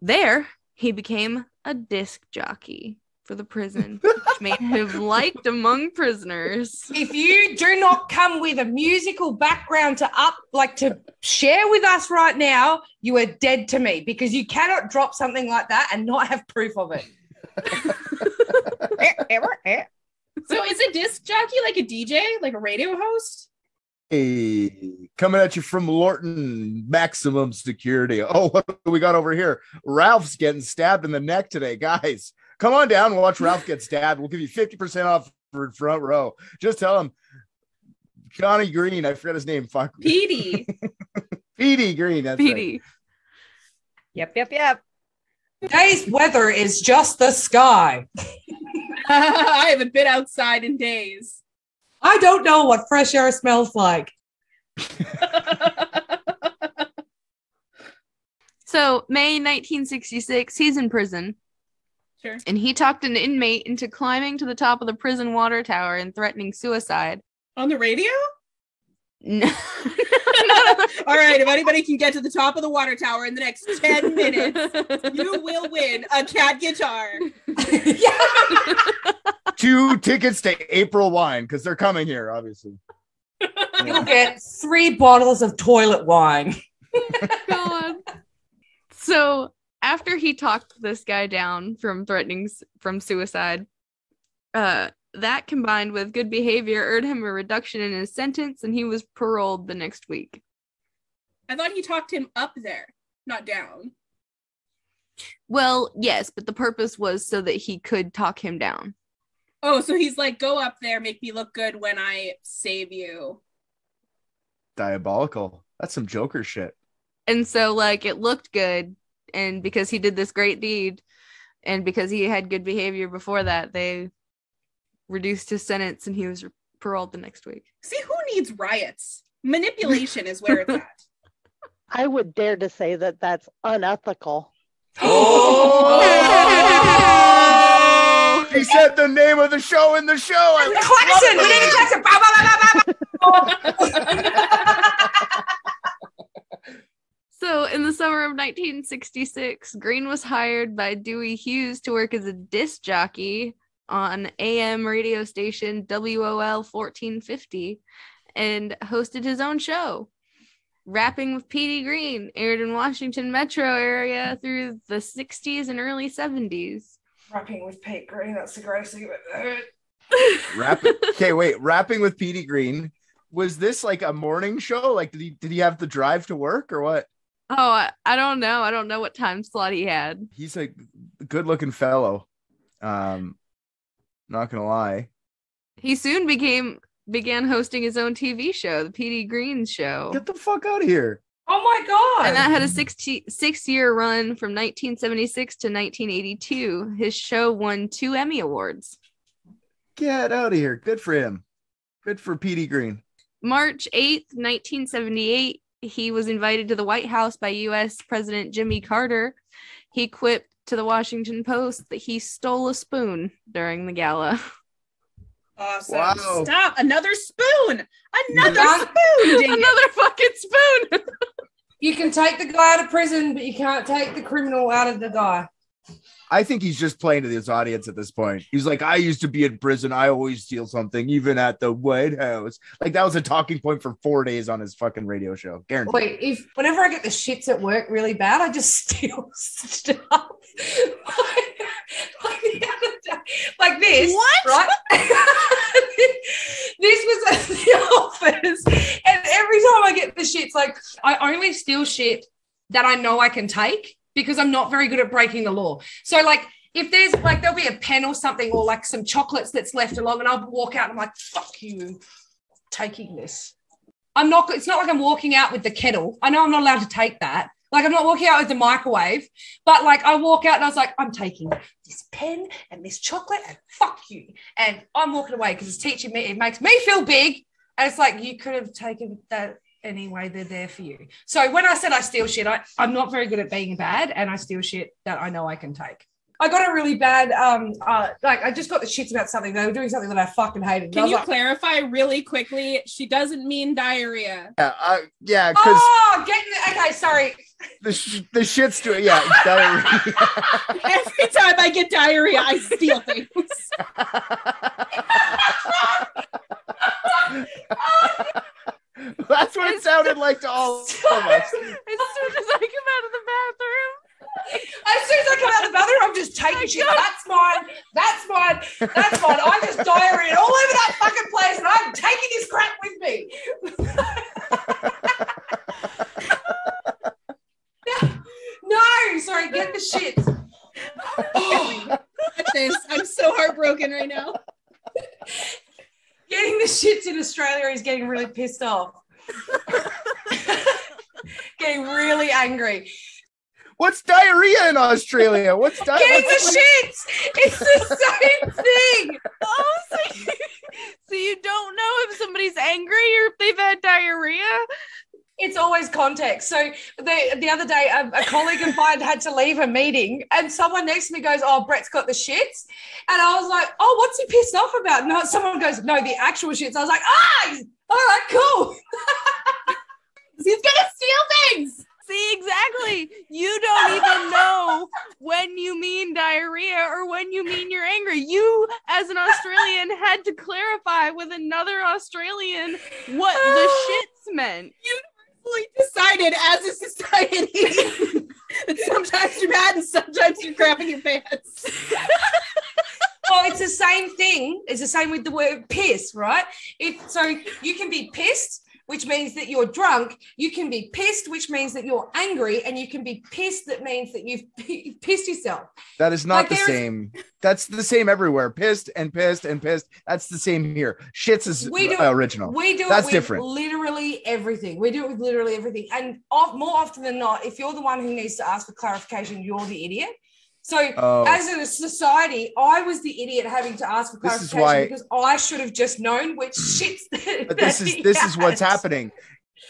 There, he became a disc jockey for the prison, which made him liked among prisoners. If you do not come with a musical background to share with us right now, you are dead to me, because you cannot drop something like that and not have proof of it. So is a disc jockey like a DJ, like a radio host? Hey, coming at you from Lorton, maximum security. Oh, what do we got over here? Ralph's getting stabbed in the neck today, guys. Come on down and watch Ralph get stabbed. We'll give you 50% off for front row. Just tell him Johnny Green. I forgot his name. Fuck. Petey. Petey Green. That's Petey. Right. Yep. Today's weather is just the sky. I haven't been outside in days. I don't know what fresh air smells like. So, May 1966, he's in prison. Sure. And he talked an inmate into climbing to the top of the prison water tower and threatening suicide. On the radio? No. All right, if anybody can get to the top of the water tower in the next 10 minutes, you will win a cat guitar. 2 tickets to April wine, because they're coming here, obviously. You'll get 3 bottles of toilet wine. God. So after he talked this guy down from suicide, that combined with good behavior earned him a reduction in his sentence, and he was paroled the next week. I thought he talked him up there, not down. Well, yes, but the purpose was so that he could talk him down. Oh, so he's like, go up there, make me look good when I save you. Diabolical. That's some Joker shit. And so, like, it looked good, and because he did this great deed, and because he had good behavior before that, they reduced his sentence, and he was paroled the next week. See, who needs riots? Manipulation is where it's at. I would dare to say that that's unethical. He said the name of the show in the show. So in the summer of 1966, Green was hired by Dewey Hughes to work as a disc jockey on AM radio station WOL 1450 and hosted his own show. Rapping with Petey Green aired in Washington metro area through the 60s and early 70s. Rapping with Pete Green, that's the greatest thing I've ever heard. Rapping with Petey Green. Was this like a morning show? Like, did he have to drive to work or what? Oh, I don't know. I don't know what time slot he had. He's a good-looking fellow. Not gonna lie. He soon began hosting his own TV show, The Petey Green Show. Get the fuck out of here. Oh my God. And that had a 6-year run from 1976 to 1982. His show won 2 Emmy Awards. Get out of here. Good for him. Good for Petey Green. March 8th, 1978, he was invited to the White House by U.S. President Jimmy Carter. He quipped to the Washington Post that he stole a spoon during the gala. Awesome. Wow. Stop. Another spoon. Another Yeah. spoon. Dang it. Another fucking spoon. You can take the guy out of prison, but you can't take the criminal out of the guy. I think he's just playing to this audience at this point. He's like, I used to be in prison. I always steal something, even at the White House. Like that was a talking point for 4 days on his fucking radio show. Guaranteed. Wait, whenever I get the shits at work really bad, I just steal stuff. like the other day, like this. What? Right? This was at the office, and every time I get the shits, like I only steal shit that I know I can take because I'm not very good at breaking the law. So like if there's like there'll be a pen or something or like some chocolates that's left along, and I'll walk out and I'm like, fuck you, taking this. It's not like I'm walking out with the kettle. I know I'm not allowed to take that. Like I'm not walking out with the microwave, but like I walk out and I was like, I'm taking this pen and this chocolate and fuck you. And I'm walking away because it's teaching me, it makes me feel big. And it's like, you could have taken that anyway, they're there for you. So when I said I steal shit, I'm not very good at being bad, and I steal shit that I know I can take. I got a really bad, like I just got the shits about something. They were doing something that I fucking hated. Can you clarify really quickly? She doesn't mean diarrhea. Yeah, because okay, sorry. the shit's to it. Yeah, diarrhea. Every time I get diarrhea, I steal things. That's what it sounded like to all of us. As soon as I come out of the bathroom. As soon as I come out of the bathroom, I'm just taking shit. That's mine. That's mine. That's mine. I just diarrhea all over that fucking place, and I'm taking this crap with me. No, sorry, get the shit. Watch this. I'm so heartbroken right now. Getting the shits in Australia is getting really pissed off. Getting really angry. What's diarrhea in Australia? What's Getting the shits! It's the same thing! Oh, so you don't know if somebody's angry or if they've had diarrhea? It's always context. So the other day, a colleague of mine had to leave a meeting, and someone next to me goes, "Oh, Brett's got the shits," and I was like, "Oh, what's he pissed off about?" No, someone goes, "No, the actual shits." I was like, all right, cool." He's gonna steal things. See, exactly. You don't even know when you mean diarrhea or when you mean you're angry. You, as an Australian, had to clarify with another Australian what the shits meant. Universally decided as a society that sometimes you're mad and sometimes you're crapping your pants. Well, it's the same thing. It's the same with the word piss, right? So you can be pissed, which means that you're drunk. You can be pissed, which means that you're angry, and you can be pissed, that means that you've pissed yourself. That is not the same. That's the same everywhere. Pissed and pissed and pissed. That's the same here. Shits is original. We do That's it with different. literally everything. We do it with literally everything. And more often than not, if you're the one who needs to ask for clarification, you're the idiot. So as a society, I was the idiot having to ask for clarification because I should have just known which shits. But this is what's happening.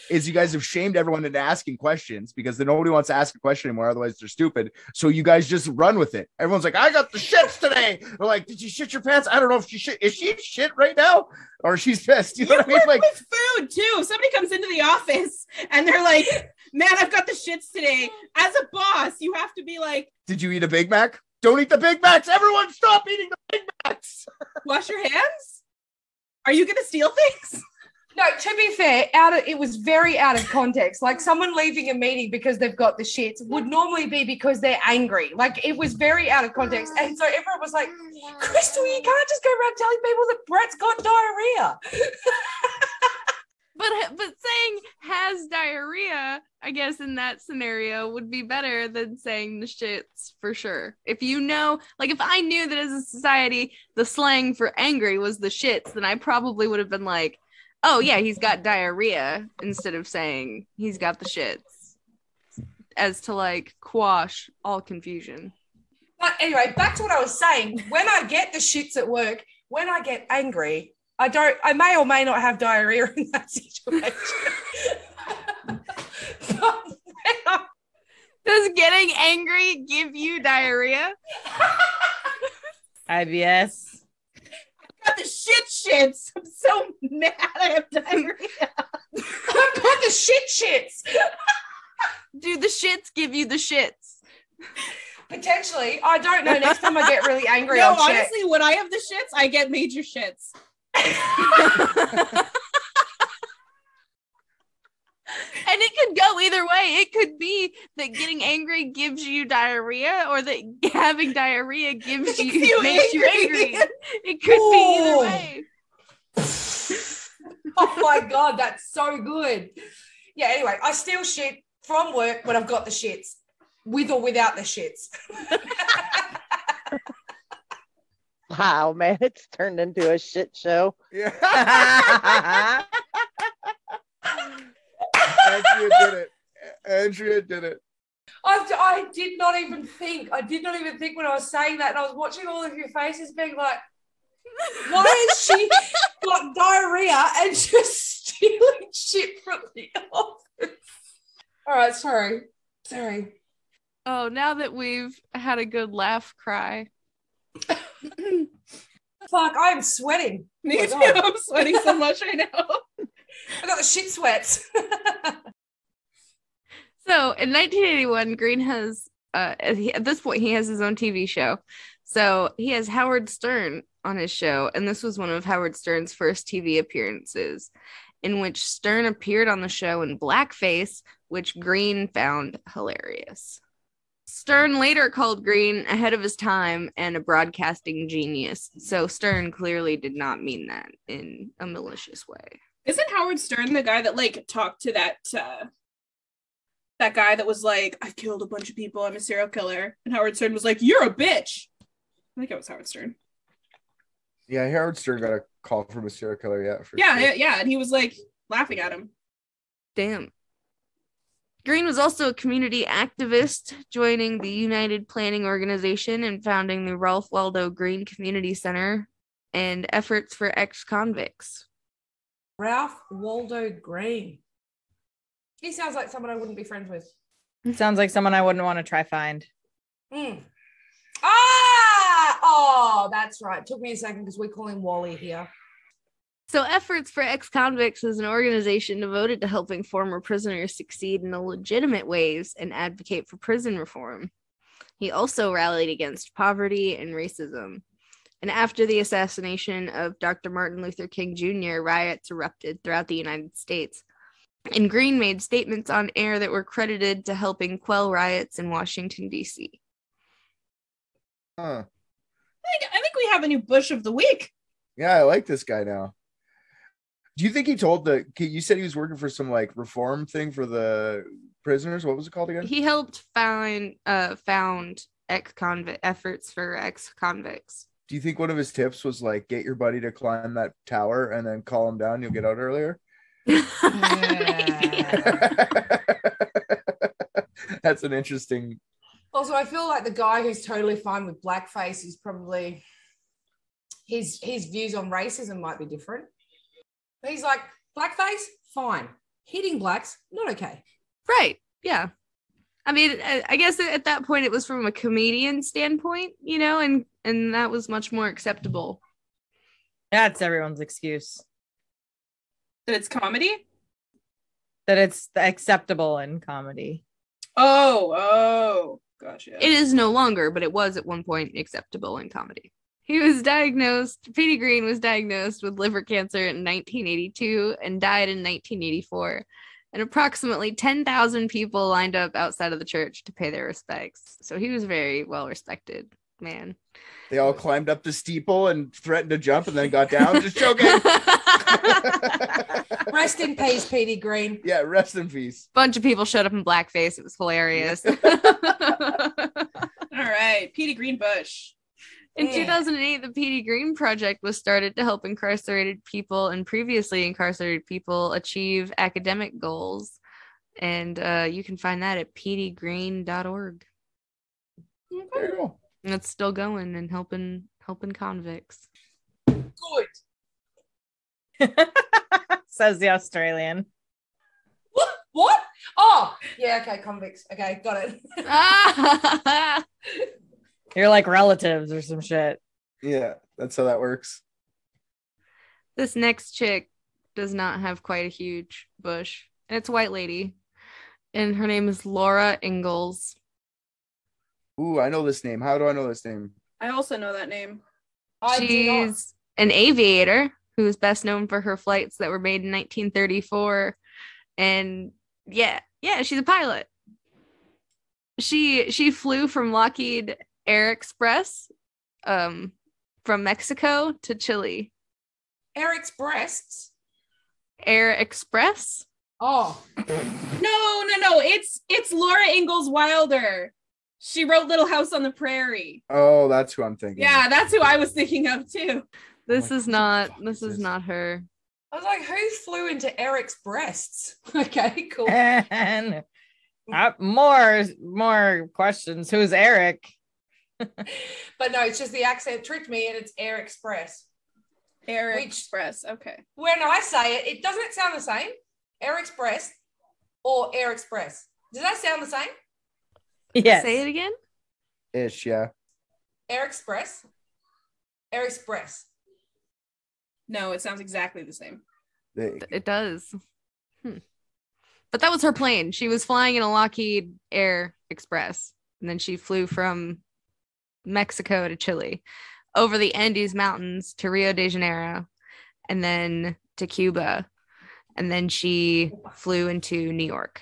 Is you guys have shamed everyone into asking questions because then nobody wants to ask a question anymore. Otherwise, they're stupid. So you guys just run with it. Everyone's like, "I got the shits today." They're like, "Did you shit your pants?" I don't know if she shit. Is she shit right now, or she's pissed? You know what I mean? Like with food too. If somebody comes into the office and they're like, "Man, I've got the shits today." As a boss, you have to be like, "Did you eat a Big Mac? Don't eat the Big Macs. Everyone, stop eating the Big Macs." Wash your hands. Are you gonna steal things? No, to be fair, it was very out of context. Like someone leaving a meeting because they've got the shits would normally be because they're angry. Like it was very out of context. And so everyone was like, "Crystal, you can't just go around telling people that Brett's got diarrhea." But saying has diarrhea, I guess in that scenario would be better than saying the shits for sure. If you know, like if I knew that as a society, the slang for angry was the shits, then I probably would have been like, "Oh yeah, he's got diarrhea," instead of saying he's got the shits, as to like quash all confusion. But anyway, back to what I was saying. When I get the shits at work, when I get angry, I may or may not have diarrhea in that situation. Does getting angry give you diarrhea? IBS. Got the shits. I'm so mad I have diarrhea. I've got the shits. Do the shits give you the shits? Potentially. I don't know. Next time I get really angry, No, I'll check. honestly, when I have the shits, I get major shits. And it could go either way. It could be that getting angry gives you diarrhea, or that having diarrhea gives you makes you angry. It could be either way. Oh my God, that's so good. Yeah, anyway, I steal shit from work when I've got the shits, with or without the shits. Wow, man, it's turned into a shit show. Yeah. Andrea did it. I did not even think when I was saying that, and I was watching all of your faces being like, why has she got diarrhea and just stealing shit from the office? All right, sorry. Oh, now that we've had a good laugh cry. Fuck, I am sweating. Me Oh too. my God. I'm sweating so much right now. I got the shit sweats. So in 1981, Green has, at this point, he has his own TV show. So he has Howard Stern on his show. And this was one of Howard Stern's first TV appearances, in which Stern appeared on the show in blackface, which Green found hilarious. Stern later called Green ahead of his time and a broadcasting genius. So Stern clearly did not mean that in a malicious way. Isn't Howard Stern the guy that like talked to that guy that was like, I've killed a bunch of people, I'm a serial killer, and Howard Stern was like, you're a bitch? I think it was Howard Stern. Yeah, Howard Stern got a call from a serial killer. Yeah, for Yeah, sure. yeah, and he was like laughing at him. Damn. Green was also a community activist, joining the United Planning Organization and founding the Ralph Waldo Green Community Center and efforts for ex-convicts. Ralph Waldo Green. He sounds like someone I wouldn't be friends with. Sounds like someone I wouldn't want to try find. Oh, that's right. Took me a second because we call him Wally here. So Efforts for Ex-Convicts is an organization devoted to helping former prisoners succeed in legitimate ways and advocate for prison reform. He also rallied against poverty and racism. And after the assassination of Dr. Martin Luther King Jr., riots erupted throughout the United States. And Green made statements on air that were credited to helping quell riots in Washington, D.C. Huh. I think we have a new Bush of the Week. Yeah, I like this guy now. Do you think he told you said he was working for some like reform thing for the prisoners? What was it called again? He helped found efforts for ex-convicts. Do you think one of his tips was like, get your buddy to climb that tower and then call him down, you'll get out earlier? That's an interesting. Also, I feel like the guy who's totally fine with blackface is probably his views on racism might be different. He's like, blackface, fine. Hitting blacks, not okay. Right. Yeah. I mean, I guess at that point it was from a comedian standpoint, and that was much more acceptable. That's everyone's excuse. That it's comedy? That it's acceptable in comedy. Oh, gotcha. It is no longer, but it was at one point acceptable in comedy. Petey Green was diagnosed with liver cancer in 1982 and died in 1984. And approximately 10,000 people lined up outside of the church to pay their respects. So he was very well respected, man. They all climbed up the steeple and threatened to jump and then got down. Just joking. Rest in peace, Petey Green. Yeah, rest in peace. Bunch of people showed up in blackface. It was hilarious. All right, Petey Green Bush. In 2008, the Petey Green Project was started to help incarcerated people and previously incarcerated people achieve academic goals. And you can find that at peteygreen.org. There you go. And it's still going and helping convicts. Good. Says the Australian. What? Oh, yeah, okay, convicts. Okay, got it. You're like relatives or some shit. Yeah, that's how that works. This next chick does not have quite a huge bush. And it's a white lady. And her name is Laura Ingalls. Ooh, I know this name. How do I know this name? I also know that name. I do not. She's an aviator who is best known for her flights that were made in 1934. And yeah, she's a pilot. She flew from Lockheed Air Express from Mexico to Chile. Eric's breasts. Air Express? Oh, No. It's Laura Ingalls Wilder. She wrote Little House on the Prairie. Oh, that's who I'm thinking. Yeah, that's who I was thinking of too. This Like, is what the not fuck this is is this? not her. I was like, who flew into Eric's breasts? Okay, cool. And more questions. Who's Eric? But no, it's just the accent tricked me, and it's Air Express. Air Which- Express. Okay. When I say it, it doesn't sound the same. Air Express or Air Express. Does that sound the same? Yes. Say it again? Ish, yeah. Air Express. Air Express. No, it sounds exactly the same. It does. But that was her plane. She was flying in a Lockheed Air Express, and then she flew from Mexico to Chile, over the Andes Mountains to Rio de Janeiro, and then to Cuba, and then she flew into New York,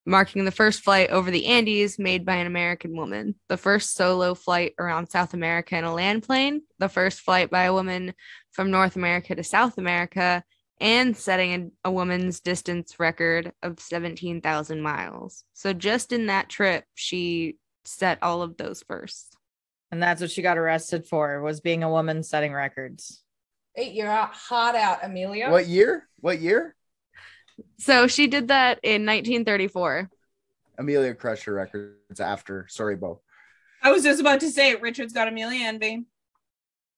marking the first flight over the Andes made by an American woman, the first solo flight around South America in a land plane, the first flight by a woman from North America to South America, and setting a woman's distance record of 17,000 miles. So just in that trip, she set all of those first. And that's what she got arrested for, was being a woman setting records. Eat your heart out, Amelia. What year? So she did that in 1934. Amelia crushed her records after. Sorry, Beau. I was just about to say Richard's got Amelia envy.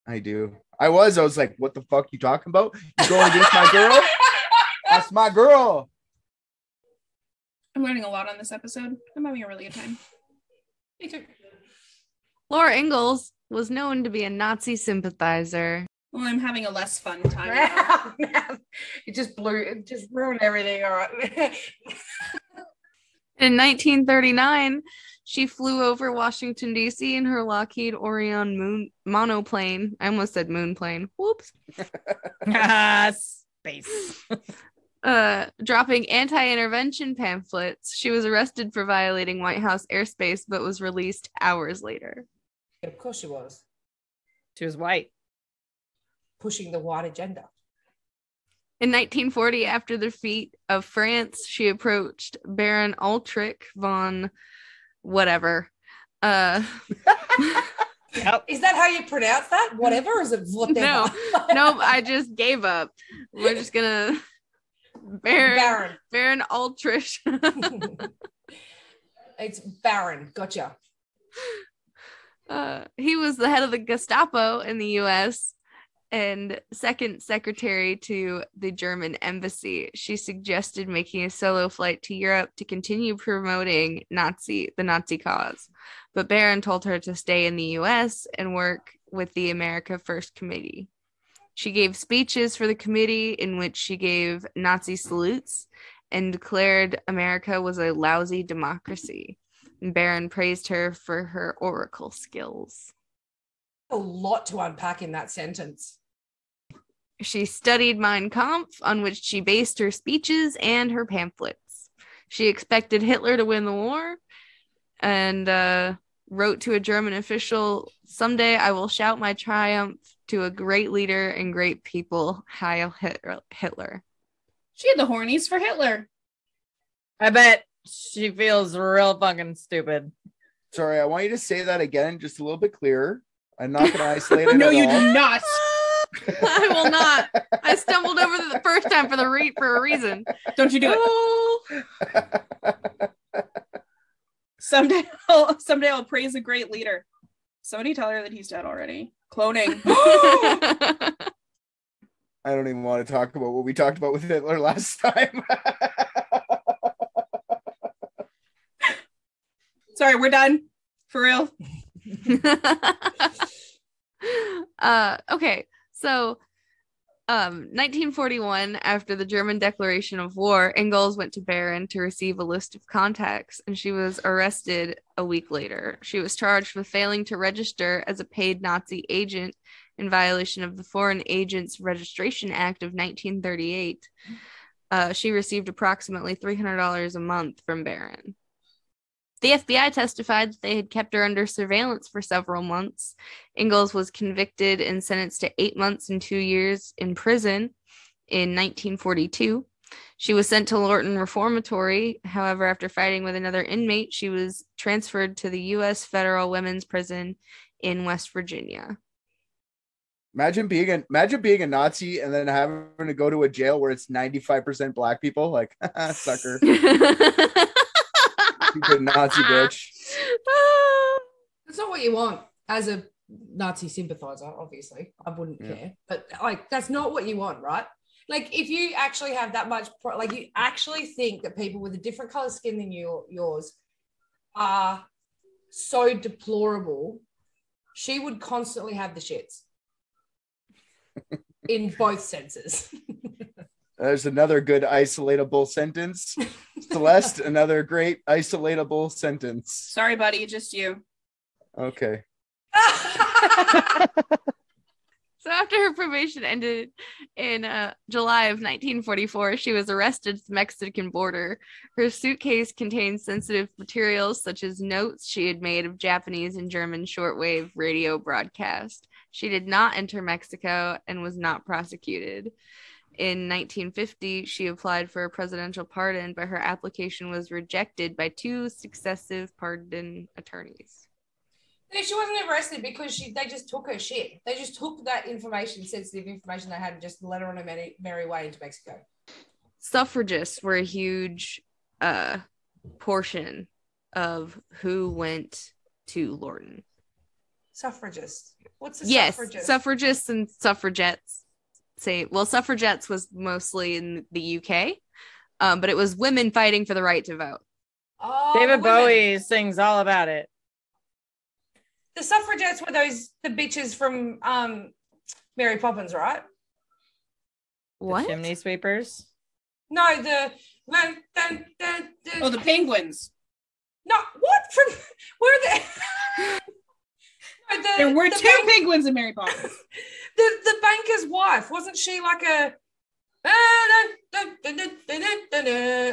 I do. I was like, what the fuck you talking about? You going against my girl? That's my girl. I'm learning a lot on this episode. I'm having a really good time. Me too. Laura Ingalls was known to be a Nazi sympathizer. Well, I'm having a less fun time now. It just ruined everything. All right. In 1939, she flew over Washington, D.C. in her Lockheed Orion monoplane. I almost said moonplane. Whoops. Space. Dropping anti-intervention pamphlets. She was arrested for violating White House airspace, but was released hours later. Of course she was. She was white. Pushing the white agenda. In 1940, after the defeat of France, she approached Baron Ulrich von whatever. Yep. Is that how you pronounce that? Whatever, or is it whatever? No, nope, I just gave up. We're just gonna Baron Ulrich. It's Baron. Gotcha. He was the head of the Gestapo in the U.S. and second secretary to the German embassy. She suggested making a solo flight to Europe to continue promoting the Nazi cause. But Baron told her to stay in the U.S. and work with the America First Committee. She gave speeches for the committee in which she gave Nazi salutes and declared America was a lousy democracy. And Baron praised her for her oracle skills. A lot to unpack in that sentence. She studied Mein Kampf, on which she based her speeches and her pamphlets. She expected Hitler to win the war and wrote to a German official, "Someday I will shout my triumph to a great leader and great people, Heil Hitler." She had the hornies for Hitler. I bet she feels real fucking stupid. Sorry, I want you to say that again, just a little bit clearer. I'm not going to isolate it. No, at you all. do not. I will not. I stumbled over the first time for a reason. Don't you do it. Oh. Someday I'll praise a great leader. Somebody tell her that he's dead already. Cloning. I don't even want to talk about what we talked about with Hitler last time. Sorry, we're done. For real. Okay, so 1941, after the German declaration of war, Ingalls went to Berlin to receive a list of contacts, and she was arrested a week later. She was charged with failing to register as a paid Nazi agent in violation of the Foreign Agents Registration Act of 1938. She received approximately $300 a month from Barron. The FBI testified that they had kept her under surveillance for several months. Ingalls was convicted and sentenced to 8 months and 2 years in prison in 1942. She was sent to Lorton Reformatory. However, after fighting with another inmate, she was transferred to the U.S. Federal Women's Prison in West Virginia. Imagine being a Nazi and then having to go to a jail where it's 95% black people. Like, sucker. Stupid Nazi bitch. That's not what you want as a Nazi sympathizer, obviously. I wouldn't care. But like, that's not what you want, right? Like, if you actually have that much, like, you actually think that people with a different color skin than yours are so deplorable, she would constantly have the shits in both senses. There's another good isolatable sentence. Celeste, another great isolatable sentence. Sorry, buddy, just you. Okay. So after her probation ended in July of 1944, she was arrested at the Mexican border. Her suitcase contained sensitive materials such as notes she had made of Japanese and German shortwave radio broadcast. She did not enter Mexico and was not prosecuted. In 1950, she applied for a presidential pardon, but her application was rejected by 2 successive pardon attorneys. She wasn't arrested because they just took her shit. They just took that information, sensitive information they had, and just let her on a merry way into Mexico. Suffragists were a huge portion of who went to Lorton. Suffragists? What's a yes, suffragist? Suffragists and suffragettes. Suffragettes was mostly in the UK, but it was women fighting for the right to vote. Oh, David Bowie sings all about it. The suffragettes were the bitches from Mary Poppins, right? What? The chimney sweepers? No, the penguins. No, what? From where are they? There were 2 penguins in Mary Poppins. The banker's wife, wasn't she like a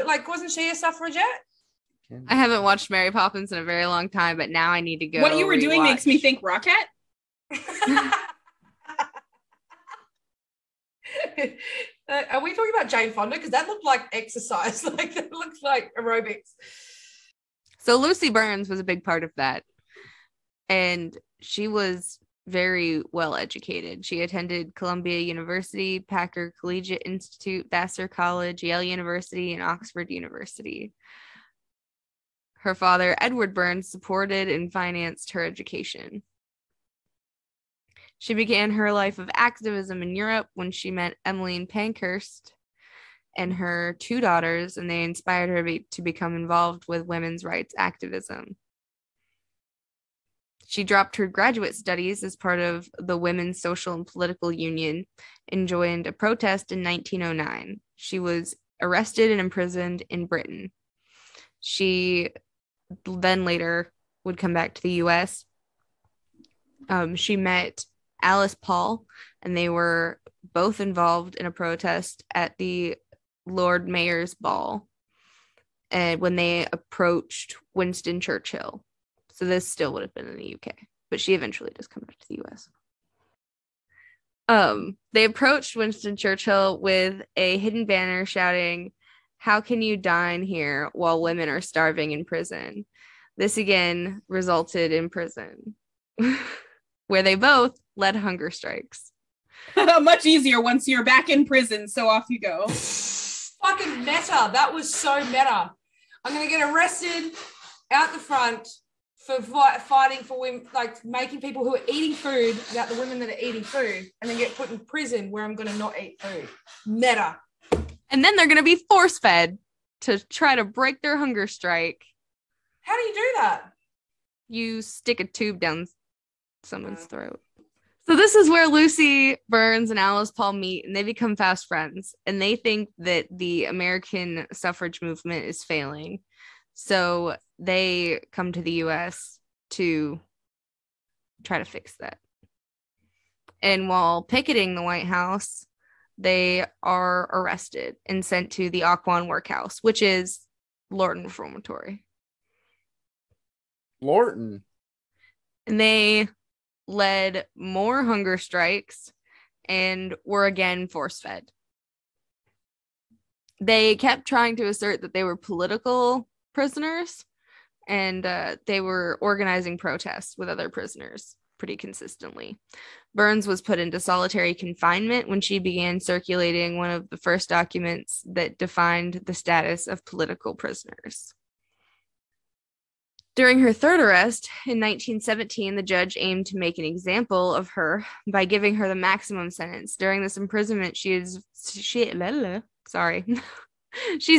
like, wasn't she a suffragette? I haven't watched Mary Poppins in a very long time, but now I need to go. What you were doing makes me think Rocket. Are we talking about Jane Fonda? Because that looked like exercise. Like, that looks like aerobics. So Lucy Burns was a big part of that. And she was very well educated. She attended Columbia University, Packer Collegiate Institute, Vassar College, Yale University, and Oxford University. Her father, Edward Burns, supported and financed her education. She began her life of activism in Europe when she met Emmeline Pankhurst and her 2 daughters, and they inspired her to become involved with women's rights activism. She dropped her graduate studies as part of the Women's Social and Political Union and joined a protest in 1909. She was arrested and imprisoned in Britain. She then later would come back to the U.S. She met Alice Paul, and they were both involved in a protest at the Lord Mayor's Ball and when they approached Winston Churchill. So this still would have been in the UK, but she eventually does come back to the US. They approached Winston Churchill with a hidden banner shouting, "How can you dine here while women are starving in prison?" This again resulted in prison, where they both led hunger strikes. Much easier once you're back in prison, so off you go. Fucking meta. That was so meta. I'm going to get arrested out the front for fighting for women, like making people who are eating food about the women that are eating food, and then get put in prison where I'm going to not eat food. Meta. And then they're going to be force-fed to try to break their hunger strike. How do you do that? You stick a tube down someone's throat. So this is where Lucy Burns and Alice Paul meet, and they become fast friends. And they think that the American suffrage movement is failing. So they come to the US to try to fix that. And while picketing the White House, they are arrested and sent to the Occoquan Workhouse, which is Lorton Reformatory. Lorton. And they led more hunger strikes and were again force-fed. They kept trying to assert that they were political prisoners, and they were organizing protests with other prisoners pretty consistently. Burns was put into solitary confinement when she began circulating one of the first documents that defined the status of political prisoners. During her third arrest in 1917, the judge aimed to make an example of her by giving her the maximum sentence. During this imprisonment, she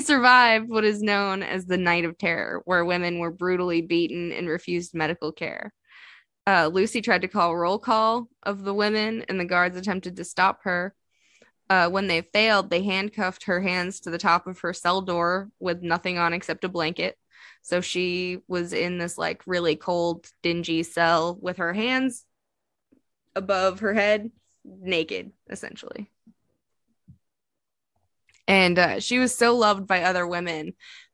survived what is known as the Night of Terror, where women were brutally beaten and refused medical care. Lucy tried to call roll call of the women, and the guards attempted to stop her. When they failed, they handcuffed her hands to the top of her cell door with nothing on except a blanket. So she was in this like really cold, dingy cell with her hands above her head, naked, essentially. And she was so loved by other women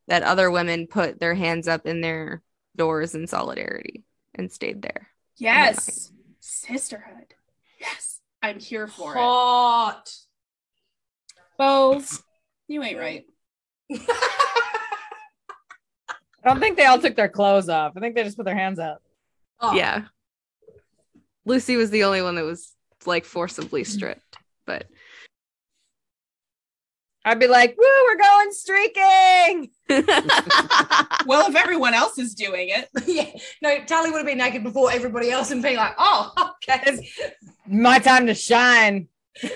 that other women put their hands up in their doors in solidarity and stayed there. Yes. Sisterhood. Yes. I'm here for Hot. it. Beau, you ain't right. I don't think they all took their clothes off. I think they just put their hands up. Oh. Yeah. Lucy was the only one that was like forcibly stripped, but I'd be like, woo, we're going streaking. Well, if everyone else is doing it. Yeah. No, Tally would have been naked before everybody else and being like, oh, okay. My time to shine. Let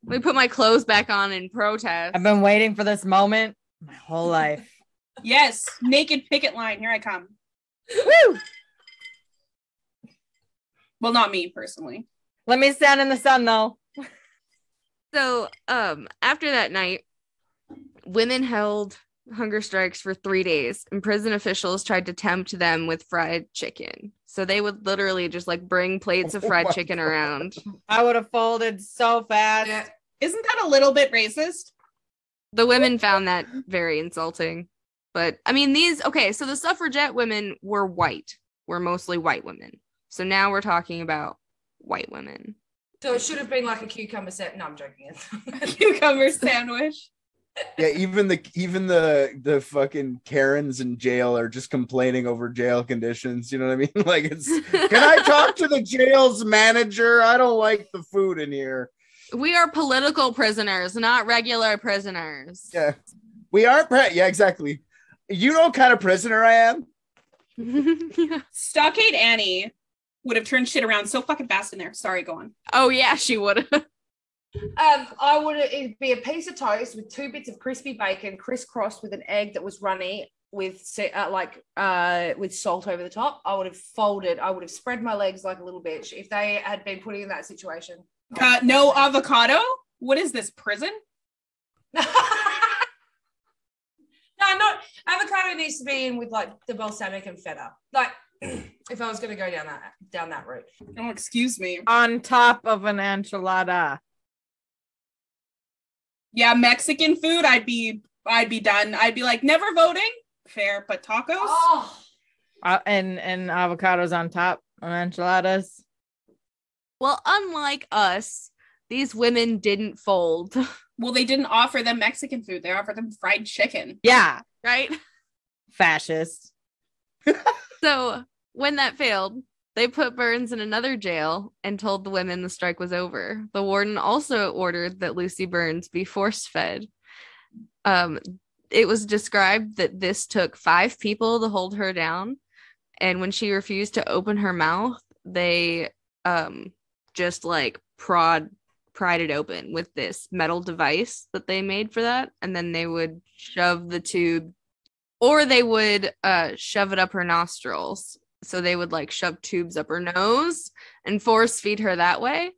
me put my clothes back on in protest. I've been waiting for this moment my whole life. Yes. Naked picket line. Here I come. Woo! Well, not me personally. Let me stand in the sun though. So, after that night, women held hunger strikes for 3 days, and prison officials tried to tempt them with fried chicken. So they would literally just like bring plates of fried chicken around. I would have folded so fast. Yeah. Isn't that a little bit racist? The women found that very insulting. But I mean, so the suffragette women were mostly white women. So now we're talking about white women. So it should have been like a cucumber set. No, I'm joking. A cucumber sandwich. Yeah, even the fucking Karens in jail are just complaining over jail conditions. You know what I mean? Like, can I talk to the jail's manager? I don't like the food in here. We are political prisoners, not regular prisoners. Yeah, we aren't. Yeah, exactly. You know what kind of prisoner I am? Stockade Annie would have turned shit around so fucking fast in there. Sorry, go on. Oh yeah, she would have. It'd be a piece of toast with 2 bits of crispy bacon crisscrossed with an egg that was runny with salt over the top. I would have spread my legs like a little bitch if they had been put in that situation. No avocado? What is this, prison? No, not avocado needs to be in with like the balsamic and feta. Like if I was going to go down that route. Oh, excuse me. On top of an enchilada. Yeah, Mexican food, I'd be done. I'd be like, never voting. Fair, but tacos? Oh. And avocados on top of enchiladas. Well, unlike us, these women didn't fold. Well, they didn't offer them Mexican food. They offered them fried chicken. Yeah. Right? Fascist. So when that failed, they put Burns in another jail and told the women the strike was over. The warden also ordered that Lucy Burns be force-fed. It was described that this took 5 people to hold her down. And when she refused to open her mouth, they just like pried it open with this metal device that they made for that. And then they would shove the tube, or they would shove it up her nostrils So they would like shove tubes up her nose and force feed her that way,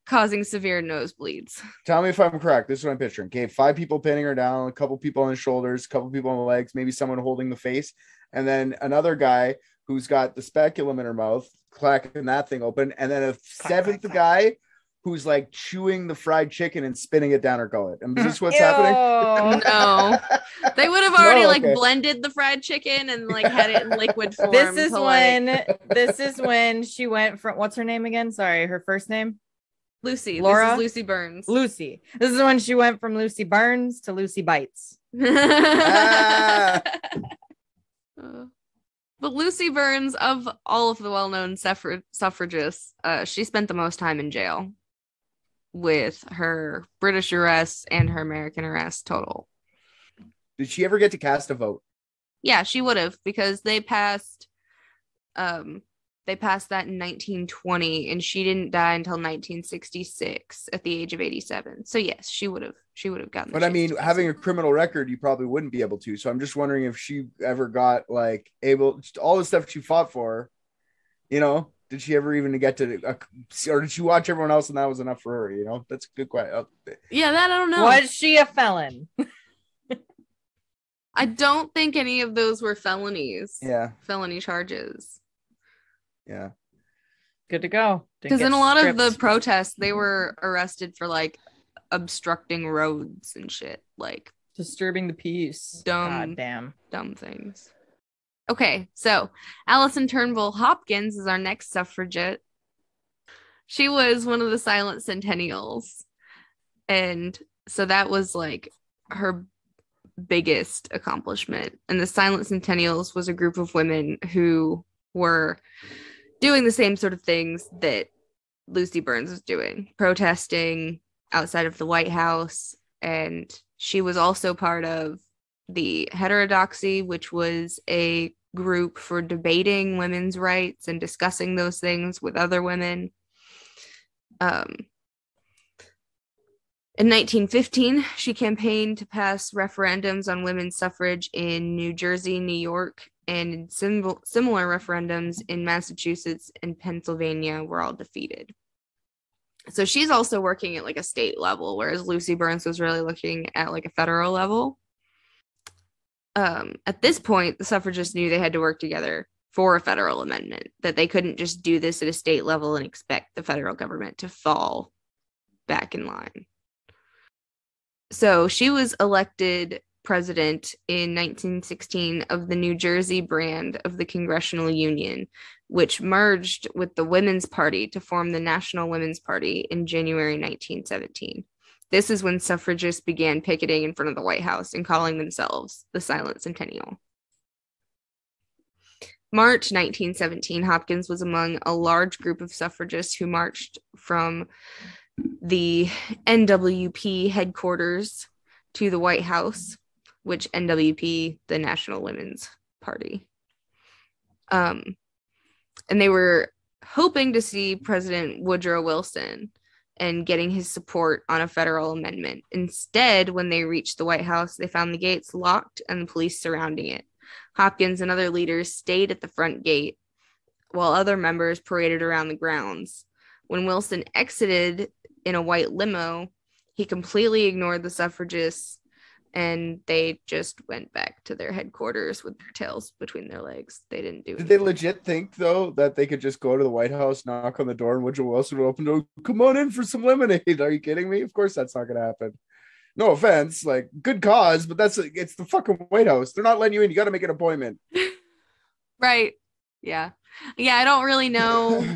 causing severe nosebleeds. Tell me if I'm correct. This is what I'm picturing. Okay, 5 people pinning her down, a couple people on the shoulders, a couple people on the legs, maybe someone holding the face, and then another guy who's got the speculum in her mouth, clacking that thing open, and then a seventh guy who's like chewing the fried chicken and spinning it down her gullet. And is this what's happening? No, they would have already okay. blended the fried chicken and like had it in liquid form. This is when she went from, what's her name again? Sorry, her first name? Lucy. Laura? This is Lucy Burns. Lucy. This is when she went from Lucy Burns to Lucy Bites. Ah. But Lucy Burns, of all of the well-known suffragists, she spent the most time in jail, with her British arrests and her American arrests total. Did she ever get to cast a vote? Yeah, she would have, because they passed that in 1920, and she didn't die until 1966 at the age of 87. So yes, she would have gotten. But I mean, having a criminal record, you probably wouldn't be able to. So I'm just wondering if she ever got like able, all the stuff she fought for, did she ever even get to, or did she watch everyone else and that was enough for her? That's a good question. Yeah, that I don't know. Was she a felon? I don't think any of those were felonies. Yeah. Felony charges. Yeah. Good to go. Because in a lot of the protests, they were arrested for like obstructing roads and shit, like disturbing the peace. Dumb things. Okay, so Allison Turnbull Hopkins is our next suffragette. She was one of the silent centennials, and so that was like her biggest accomplishment. And the silent centennials was a group of women who were doing the same sort of things that Lucy Burns was doing, protesting outside of the White House. And she was also part of the Heterodoxy, which was a group for debating women's rights and discussing those things with other women. In 1915, she campaigned to pass referendums on women's suffrage in New Jersey, New York, and similar referendums in Massachusetts and Pennsylvania were all defeated. So she's also working at like a state level, whereas Lucy Burns was really looking at like a federal level. At this point, the suffragists knew they had to work together for a federal amendment, that they couldn't just do this at a state level and expect the federal government to fall back in line. So she was elected president in 1916 of the New Jersey brand of the Congressional Union, which merged with the Women's Party to form the National Women's Party in January 1917. This is when suffragists began picketing in front of the White House and calling themselves the Silent Centennial. March 1917, Hopkins was among a large group of suffragists who marched from the NWP headquarters to the White House, which NWP, the National Women's Party. And they were hoping to see President Woodrow Wilson and getting his support on a federal amendment. Instead, when they reached the White House, they found the gates locked and the police surrounding it. Hopkins and other leaders stayed at the front gate while other members paraded around the grounds. When Wilson exited in a white limo, he completely ignored the suffragists, and they just went back to their headquarters with their tails between their legs. They didn't do it. Did they legit think, though, that they could just go to the White House, knock on the door, and Woodrow Wilson would open the door? Come on in for some lemonade. Are you kidding me? Of course that's not going to happen. No offense, like, good cause, but it's the fucking White House. They're not letting you in. You got to make an appointment. Right. Yeah. Yeah, I don't really know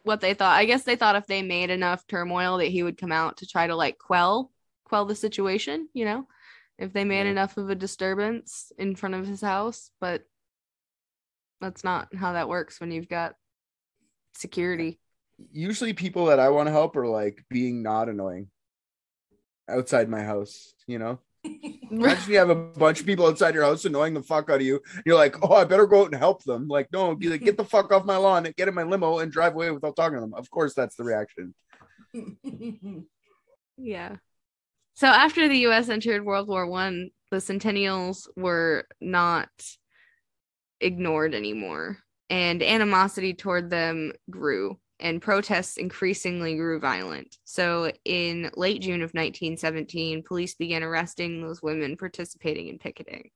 what they thought. I guess they thought if they made enough turmoil that he would come out to try to, like, quell the situation, if they made enough of a disturbance in front of his house. But that's not how that works when you've got security. Usually people that I want to help are like being not annoying outside my house, Imagine you have a bunch of people outside your house annoying the fuck out of you. You're like, oh, I better go out and help them. Like, no, get the fuck off my lawn and get in my limo and drive away without talking to them. Of course, that's the reaction. Yeah. So after the U.S. entered World War I, the Centennials were not ignored anymore. and animosity toward them grew, and protests increasingly grew violent. So in late June of 1917, police began arresting those women participating in picketing.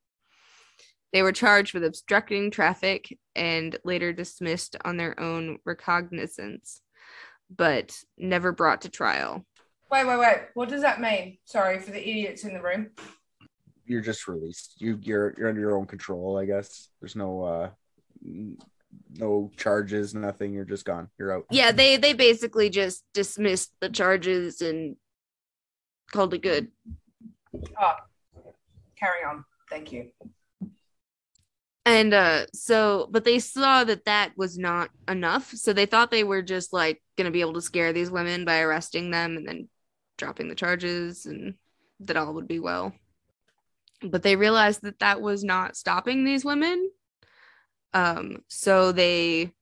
They were charged with obstructing traffic and later dismissed on their own recognizance, but never brought to trial. Wait. What does that mean? Sorry for the idiots in the room. You're just released. You're under your own control, I guess. There's no charges, nothing. You're just gone. You're out. Yeah, they basically just dismissed the charges and called it good. Oh, carry on. Thank you. And but they saw that was not enough. So they thought they were just like going to be able to scare these women by arresting them and then dropping the charges and that all would be well. But they realized that was not stopping these women. So they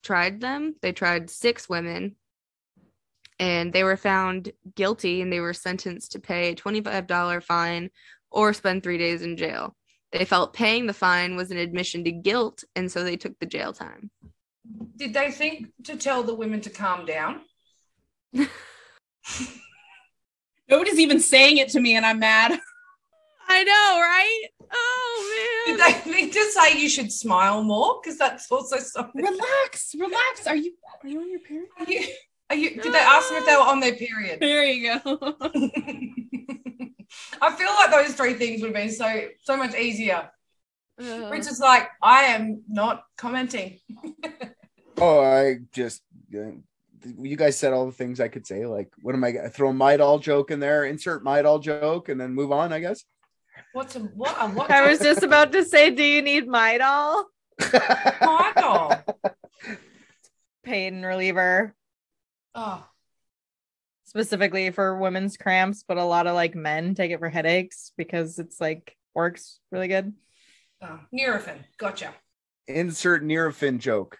tried them. They tried 6 women and they were found guilty and they were sentenced to pay a $25 fine or spend 3 days in jail. They felt paying the fine was an admission to guilt, and so they took the jail time. Did they think to tell the women to calm down? Nobody's even saying it to me, and I'm mad. I know, right? Oh, man. Did they think to say you should smile more? Because that's also something. Relax. Are you on your period? Did they ask them if they were on their period? There you go. I feel like those 3 things would have been so much easier. Which is like, I am not commenting. I just, you guys said all the things I could say. Like, what am I going to throw a my doll joke in there? Insert my doll joke and then move on, I guess. What? I was just about to say, do you need my doll? My doll. Pain reliever. Oh. Specifically for women's cramps, but a lot of like men take it for headaches because it's like works really good. Oh, Nurofen. Gotcha. Insert Nurofen joke.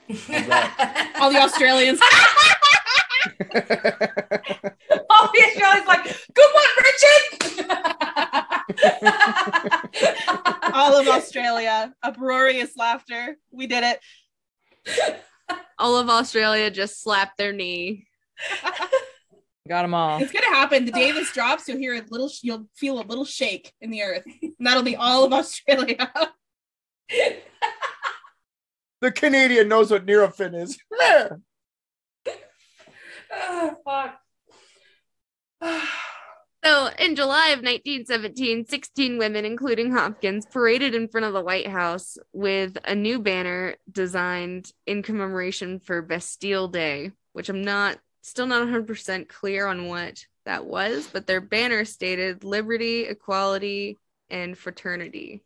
All the Australians. All the Australians like, good one, Richard. All of Australia, uproarious laughter. We did it. All of Australia just slapped their knee. Got them all. It's gonna happen. The day this drops, you'll feel a little shake in the earth. And that'll be all of Australia. The Canadian knows what Nurofen is. Oh, fuck. So in July of 1917, 16 women, including Hopkins, paraded in front of the White House with a new banner designed in commemoration for Bastille Day, which I'm still not 100% clear on what that was, but their banner stated liberty, equality, and fraternity.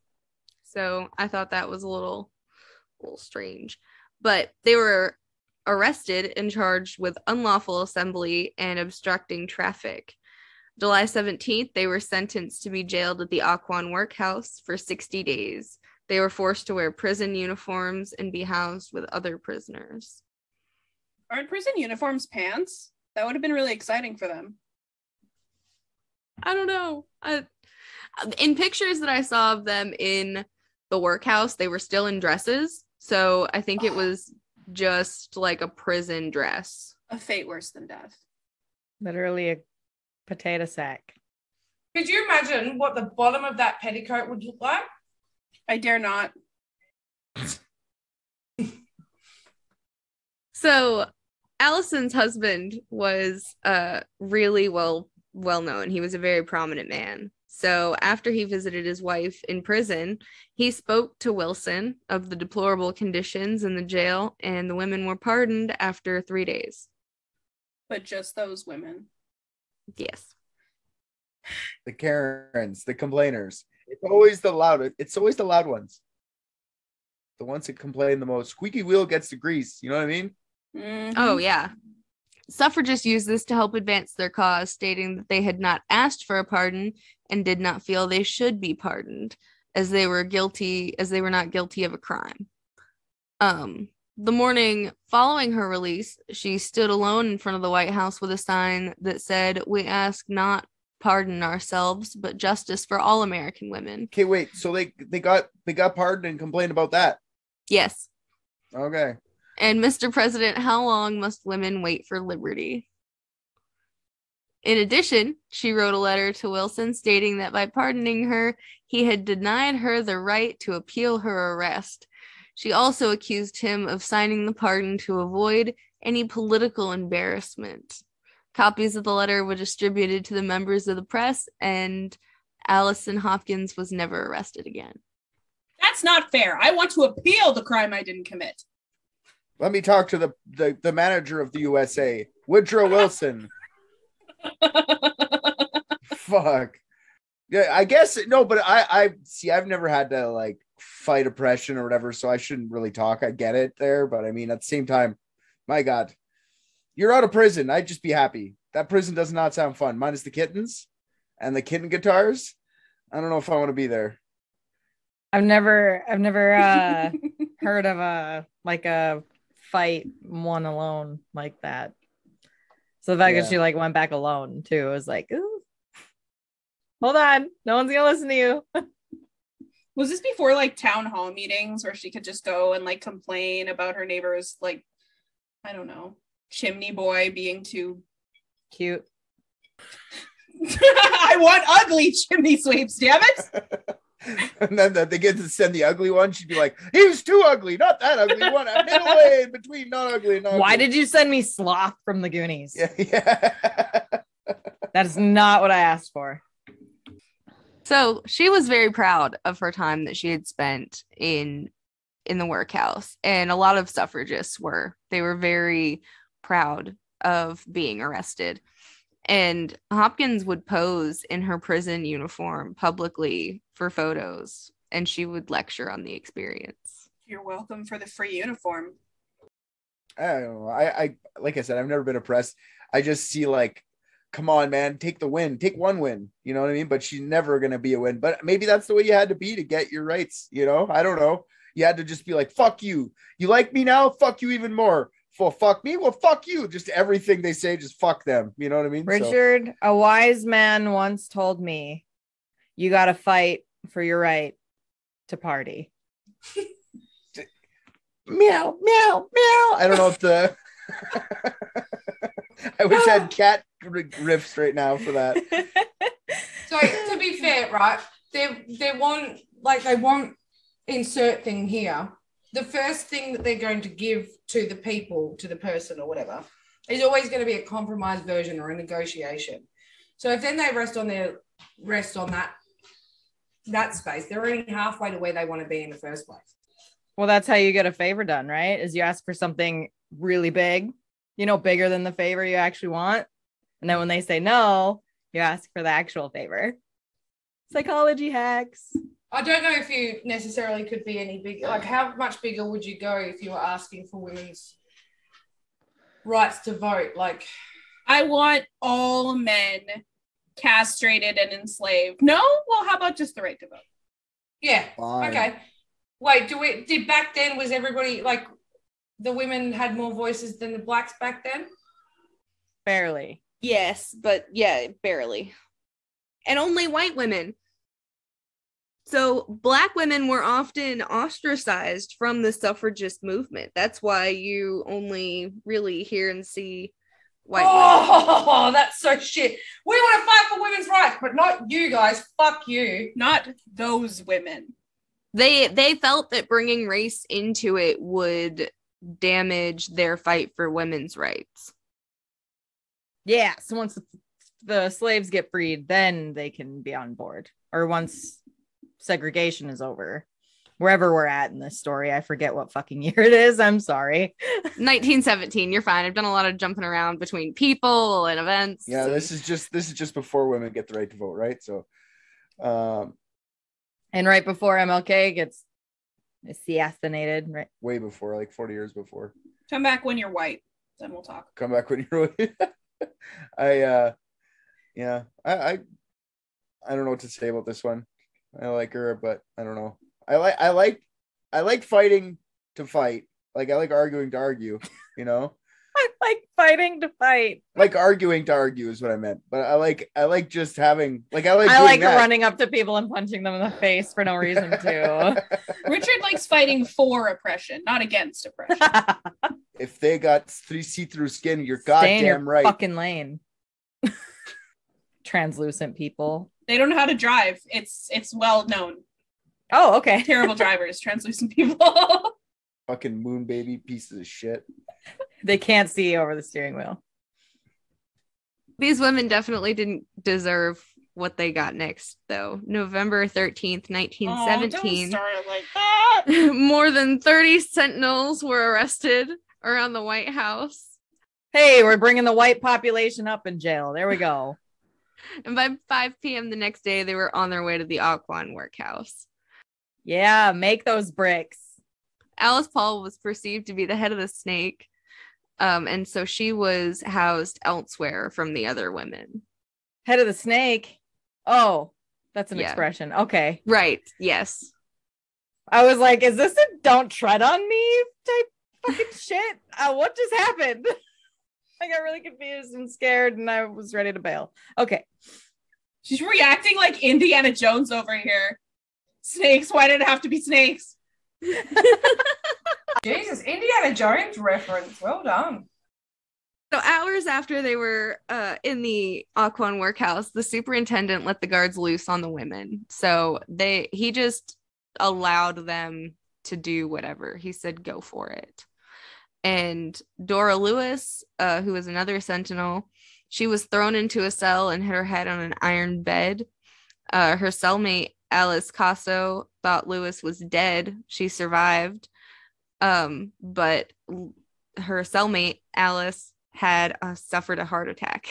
So I thought that was a little strange. But they were arrested and charged with unlawful assembly and obstructing traffic. July 17th, they were sentenced to be jailed at the Auquan Workhouse for 60 days. They were forced to wear prison uniforms and be housed with other prisoners. Aren't prison uniforms pants? That would have been really exciting for them. I don't know. In pictures that I saw of them in the workhouse, they were still in dresses. So I think it was just like a prison dress. A fate worse than death. Literally a potato sack. Could you imagine what the bottom of that petticoat would look like? I dare not. So Allison's husband was really well known. He was a very prominent man. So after he visited his wife in prison, he spoke to Wilson of the deplorable conditions in the jail, and the women were pardoned after 3 days. But just those women. Yes. The Karens, the complainers. It's always the loud ones. The ones that complain the most. Squeaky wheel gets the grease. You know what I mean? Mm-hmm. Oh, yeah. Suffragists used this to help advance their cause, stating that they had not asked for a pardon and did not feel they should be pardoned, as they were not guilty of a crime. The morning following her release, she stood alone in front of the White House with a sign that said, "We ask not pardon ourselves, but justice for all American women." Okay, wait. So they got pardoned and complained about that. Yes. Okay. And Mr. President, how long must women wait for liberty? In addition, she wrote a letter to Wilson stating that by pardoning her, he had denied her the right to appeal her arrest. She also accused him of signing the pardon to avoid any political embarrassment. Copies of the letter were distributed to the members of the press, and Allison Hopkins was never arrested again. That's not fair. I want to appeal the crime I didn't commit. Let me talk to the manager of the USA, Woodrow Wilson. Fuck. Yeah, I guess no, but I see. I've never had to like fight oppression or whatever, so I shouldn't really talk. I get it there, but I mean, at the same time, my God, you're out of prison. I'd just be happy. That prison does not sound fun, minus the kittens and the kitten guitars. I don't know if I want to be there. I've never heard of a fight won alone like that. So the fact that she like went back alone too, was like, ooh, hold on, no one's gonna listen to you. Was this before like town hall meetings where she could just go and like complain about her neighbors, like, I don't know, chimney boy being too cute? I want ugly chimney sweeps, damn it. And then they get to send the ugly one. She'd be like, he was too ugly, not that ugly one. I'm middle way in between not ugly and not Why ugly. did you send me Sloth from the Goonies? Yeah. That is not what I asked for. So she was very proud of her time that she had spent in the workhouse, and a lot of suffragists were. They were very proud of being arrested. And Hopkins would pose in her prison uniform publicly for photos, and she would lecture on the experience. You're welcome for the free uniform. I don't know. I like I said, I've never been oppressed. I just see like, come on, man, take the win, take one win. You know what I mean? But she's never gonna be a win. But maybe that's the way you had to be to get your rights. You know, I don't know. You had to just be like, fuck you. You like me now? Fuck you even more. Well, fuck me. Well, fuck you. Just everything they say, just fuck them. You know what I mean? Richard, a wise man once told me, you got to fight for your right to party. Meow, meow, meow. I don't know if the... I wish I had cat riffs right now for that. So to be fair, right, they won't insert thing here. The first thing that they're going to give to the people, to the person or whatever, is always going to be a compromise version or a negotiation. So if then they rest on that space, they're already halfway to where they want to be in the first place. Well, that's how you get a favor done, right? Is you ask for something really big, bigger than the favor you actually want. And then when they say no, you ask for the actual favor. Psychology hacks. I don't know if you necessarily could be any bigger. Like, how much bigger would you go if you were asking for women's rights to vote? Like, I want all men castrated and enslaved. No? Well, how about just the right to vote? Yeah. Fine. Okay. Wait, did back then, was everybody like the women had more voices than the blacks back then? Barely. Yes, but yeah, barely. And only white women. So black women were often ostracized from the suffragist movement. That's why you only really hear and see white women. Oh, that's so shit. We want to fight for women's rights, but not you guys. Fuck you. Not those women. They felt that bringing race into it would damage their fight for women's rights. Yeah, so once the slaves get freed, then they can be on board. Or once segregation is over, wherever we're at in this story. I forget what fucking year it is. I'm sorry. 1917. You're fine. I've done a lot of jumping around between people and events. Yeah, this is just before women get the right to vote, right? So, and right before MLK gets assassinated, right? way before, like 40 years before. Come back when you're white, then we'll talk. Come back when you're I don't know what to say about this one. I like her, but I don't know. I like fighting to fight. Like, I like arguing to argue, I like fighting to fight. Like arguing to argue is what I meant. But I like just having like I like I doing like that. running up to people and punching them in the face for no reason too. Richard likes fighting for oppression, not against oppression. If they got see-through skin, you're Stay in your goddamn right. fucking lane. Translucent people. They don't know how to drive. It's well known. Oh, okay. Terrible drivers, translucent people. Fucking moon baby pieces of shit. They can't see over the steering wheel. These women definitely didn't deserve what they got next, though. November 13th, 1917. Don't start it like that. More than 30 sentinels were arrested around the White House. Hey, we're bringing the white population up in jail. There we go. And by 5 p.m. the next day, they were on their way to the Occoquan workhouse. Yeah, make those bricks. Alice Paul was perceived to be the head of the snake. And so she was housed elsewhere from the other women. Head of the snake. Oh, that's an Yeah. expression. Okay. Right. Yes. I was like, is this a don't tread on me type fucking shit? What just happened? I got really confused and scared and I was ready to bail. Okay. She's reacting like Indiana Jones over here. Snakes. Why did it have to be snakes? Jesus, Indiana Jones reference. Well done. So hours after they were in the Occoquan workhouse, the superintendent let the guards loose on the women. So he just allowed them to do whatever. He said, go for it. And Dora Lewis, who was another sentinel, she was thrown into a cell and hit her head on an iron bed. Her cellmate, Alice Casso, thought Lewis was dead. She survived. But her cellmate, Alice, had suffered a heart attack.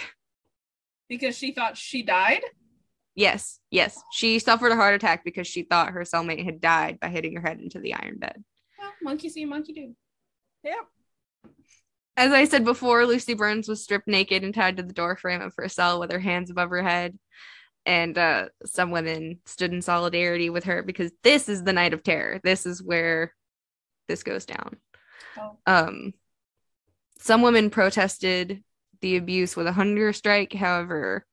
Because she thought she died? Yes. She suffered a heart attack because she thought her cellmate had died by hitting her head into the iron bed. Well, monkey see, monkey do. Yep. As I said before, Lucy Burns was stripped naked and tied to the doorframe of her cell with her hands above her head. And some women stood in solidarity with her because this is the night of terror. This is where this goes down. Oh. Some women protested the abuse with a hunger strike. However,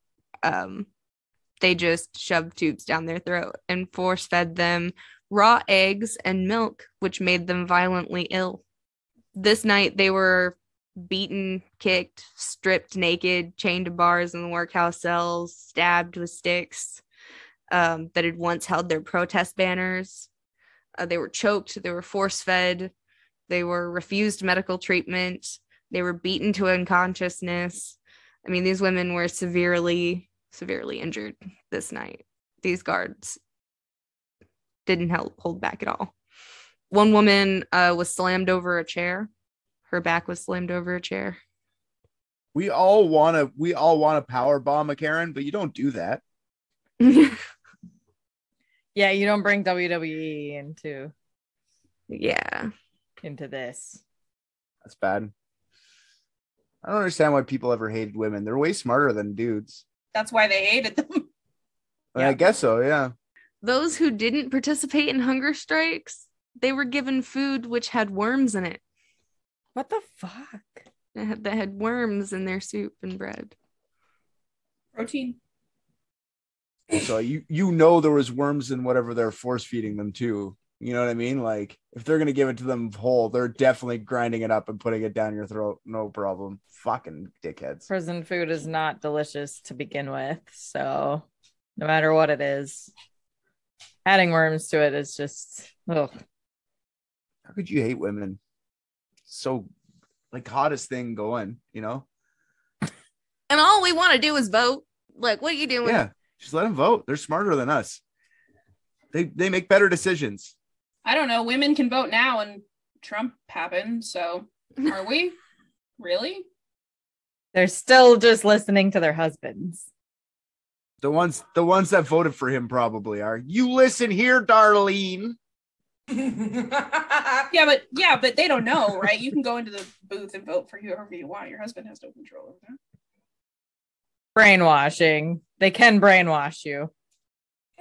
they just shoved tubes down their throat and force-fed them raw eggs and milk, which made them violently ill. This night, they were beaten, kicked, stripped naked, chained to bars in the workhouse cells, stabbed with sticks that had once held their protest banners. They were choked. They were force-fed. They were refused medical treatment. They were beaten to unconsciousness. I mean, these women were severely injured this night. These guards didn't hold back at all. One woman was slammed over a chair. Her back was slammed over a chair. We all want to power bomb a Karen, but you don't do that. Yeah, you don't bring WWE into this. That's bad. I don't understand why people ever hated women. They're way smarter than dudes. That's why they hated them. I guess so, yeah. Those who didn't participate in hunger strikes, they were given food which had worms in it. What the fuck? That had worms in their soup and bread. Protein. So you know there was worms in whatever they're force feeding them too. You know what I mean? Like if they're gonna give it to them whole, they're definitely grinding it up and putting it down your throat. No problem. Fucking dickheads. Prison food is not delicious to begin with, so no matter what it is, adding worms to it is just ugh. How could you hate women? So like hottest thing going, you know? And all we want to do is vote. Like, what are you doing? Yeah, just let them vote. They're smarter than us. They make better decisions. I don't know. Women can vote now and Trump happened. So are we? Really? They're still just listening to their husbands. The ones that voted for him probably are. You listen here, Darlene. Yeah, but they don't know, right? You can go into the booth and vote for whoever you want. Your husband has no control over that. Brainwashing. They can brainwash you.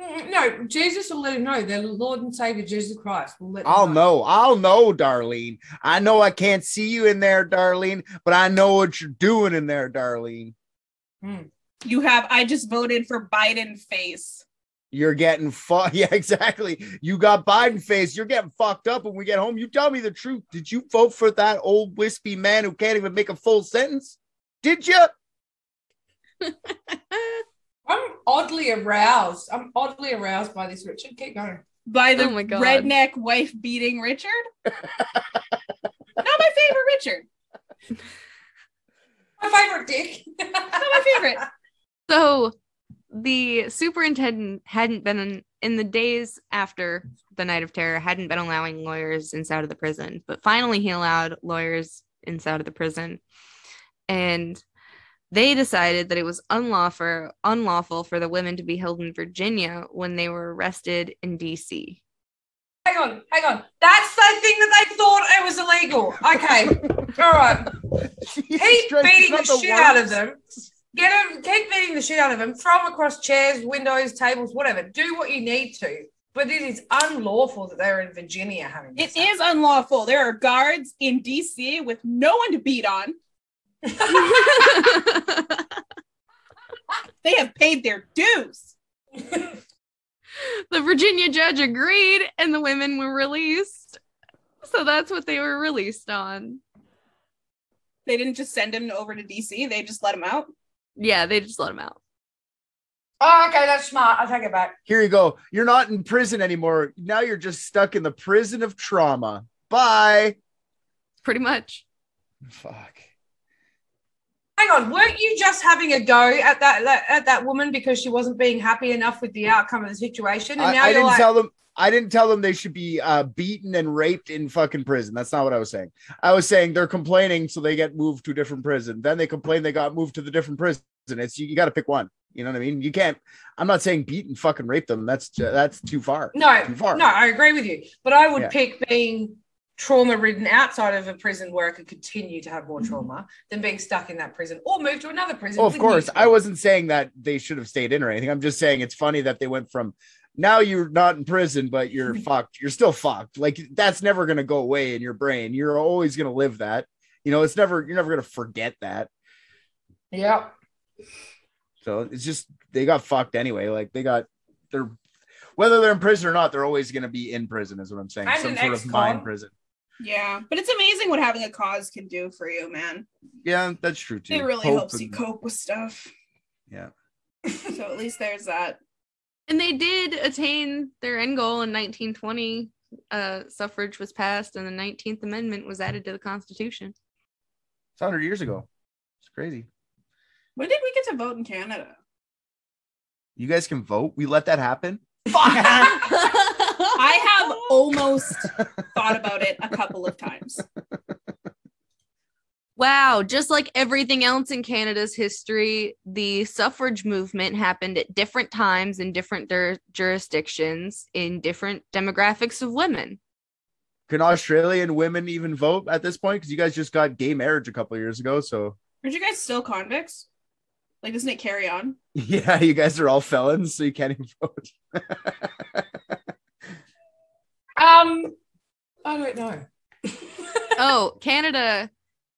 No, Jesus will let him know. The Lord and Savior Jesus Christ will let him I'll know, Darlene. I know I can't see you in there, Darlene, but I know what you're doing in there, Darlene. I just voted for Biden face. You're getting fucked. Yeah, exactly. You got Biden face. You're getting fucked up when we get home. You tell me the truth. Did you vote for that old wispy man who can't even make a full sentence? Did you? I'm oddly aroused. By this, Richard. Keep going. By the God. redneck wife beating Richard? Not my favorite Richard. My favorite dick. Not my favorite. So the superintendent hadn't been in the days after the Night of Terror, hadn't been allowing lawyers inside of the prison, but finally he allowed lawyers inside of the prison. And they decided that it was unlawful for the women to be held in Virginia when they were arrested in DC. Hang on. That's the thing that they thought it was illegal. Okay. All right. Keep beating the shit out of them. Keep beating the shit out of them. Throw them across chairs, windows, tables, whatever. Do what you need to. But it is unlawful that they're in Virginia having this. It is unlawful. There are guards in DC with no one to beat on. They have paid their dues. The Virginia judge agreed and the women were released. So that's what they were released on. They didn't just send him over to DC. They just let him out. Yeah, they just let him out. Oh, okay, that's smart. I'll take it back. Here you go. You're not in prison anymore. Now you're just stuck in the prison of trauma. Bye. Pretty much. Fuck. Hang on, weren't you just having a go at that woman because she wasn't being happy enough with the outcome of the situation? And now I didn't tell them they should be beaten and raped in fucking prison. That's not what I was saying. I was saying they're complaining, so they get moved to a different prison. Then they complain they got moved to the different prison. It's you got to pick one. You know what I mean? You can't. I'm not saying beat and fucking rape them. That's too far. No, I agree with you. But I would pick being trauma-ridden outside of a prison where I could continue to have more trauma than being stuck in that prison or move to another prison. Oh, of course. I wasn't saying that they should have stayed in or anything. I'm just saying it's funny that they went from now you're not in prison, but you're fucked. You're still fucked. Like that's never going to go away in your brain. You're always going to live that. You know, you're never going to forget that. Yeah. So it's just, they got fucked anyway. Like whether they're in prison or not, they're always going to be in prison is what I'm saying. And some sort of mind prison. Yeah, but it's amazing what having a cause can do for you, man. Yeah, that's true too. It really helps you cope with stuff. Yeah. So at least there's that. And they did attain their end goal in 1920. Suffrage was passed and the 19th Amendment was added to the Constitution. It's 100 years ago. It's crazy. When did we get to vote in Canada? You guys can vote? We let that happen? I have almost thought about it a couple of times. Wow, just like everything else in Canada's history, the suffrage movement happened at different times in different jurisdictions in different demographics of women. Can Australian women even vote at this point? Because you guys just got gay marriage a couple of years ago. So aren't you guys still convicts? Like, doesn't it carry on? Yeah, you guys are all felons, so you can't even vote. I don't know. Oh, Canada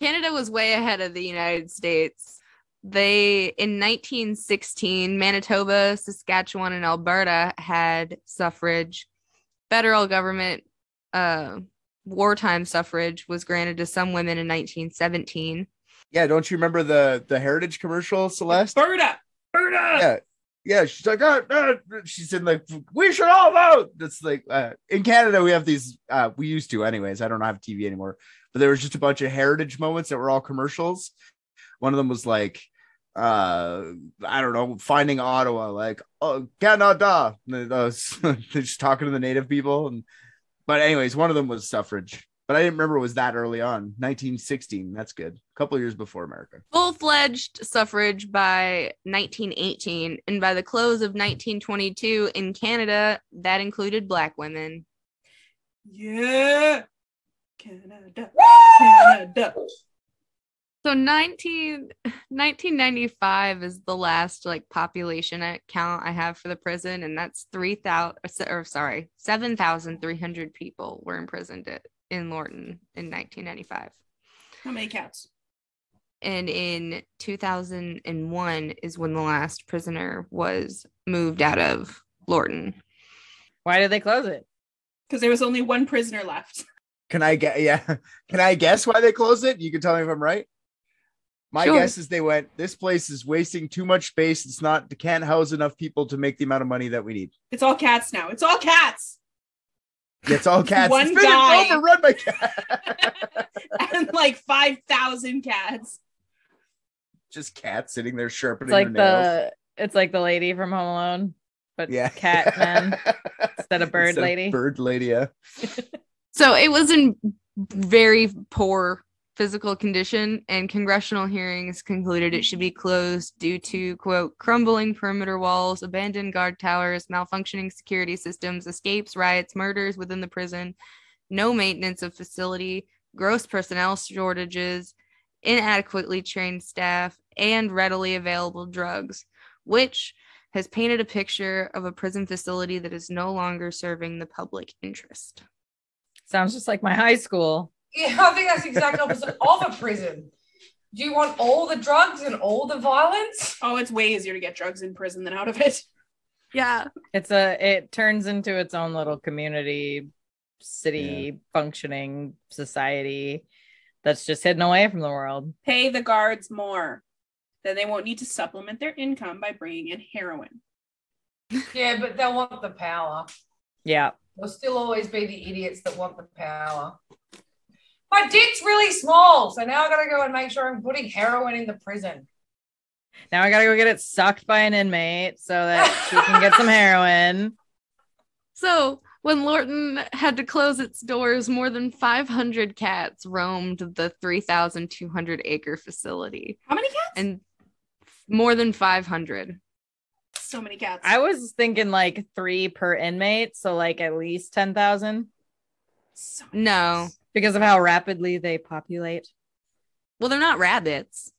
was way ahead of the United States. They, in 1916, Manitoba, Saskatchewan, and Alberta had suffrage. Federal government wartime suffrage was granted to some women in 1917. Yeah, don't you remember the Heritage commercial, Celeste? Berta. Yeah. She's like, she said, like, we should all vote. That's like, in Canada, we have these. We used to, anyways. I don't have TV anymore, but there was just a bunch of Heritage moments that were all commercials. One of them was like, I don't know, Finding Ottawa, like, oh, Canada. They're just talking to the native people, but anyways, one of them was suffrage. But I didn't remember it was that early on. 1916. That's good. A couple of years before America. Full-fledged suffrage by 1918. And by the close of 1922 in Canada, that included Black women. Yeah. Canada. Woo! Canada. So 1995 is the last like population count I have for the prison, and that's 7,300 people were imprisoned in Lorton in 1995. How many cats? And in 2001 is when the last prisoner was moved out of Lorton. Why did they close it? Because there was only one prisoner left. Can I guess why they closed it? You can tell me if I'm right. My Sure. guess is they went, this place is wasting too much space. It can't house enough people to make the amount of money that we need. It's all cats now. It's all cats. It's all cats. One It's been guy. overrun by cats. And like 5,000 cats. Just cats sitting there sharpening It's like their nails. it's like the lady from Home Alone, but Yeah. cat man instead of bird Instead of lady. Bird lady, yeah. So it was in very poor physical condition, and congressional hearings concluded it should be closed due to, quote, crumbling perimeter walls, abandoned guard towers, malfunctioning security systems, escapes, riots, murders within the prison, no maintenance of facility, gross personnel shortages, inadequately trained staff, and readily available drugs, which has painted a picture of a prison facility that is no longer serving the public interest. Sounds just like my high school. Yeah, I think that's the exact opposite of a prison. Do you want all the drugs and all the violence? Oh, it's way easier to get drugs in prison than out of it. Yeah. It turns into its own little community, city, functioning society that's just hidden away from the world. Pay the guards more. Then they won't need to supplement their income by bringing in heroin. Yeah, but they'll want the power. Yeah. There'll still always be the idiots that want the power. My dick's really small, so now I gotta go and make sure I'm putting heroin in the prison. Now I gotta go get it sucked by an inmate so that she can get some heroin. So when Lorton had to close its doors, more than 500 cats roamed the 3,200 acre facility. How many cats? And more than 500. So many cats. I was thinking like 3 per inmate, so like at least 10,000 So many No. cats. because of how rapidly they populate. Well, they're not rabbits.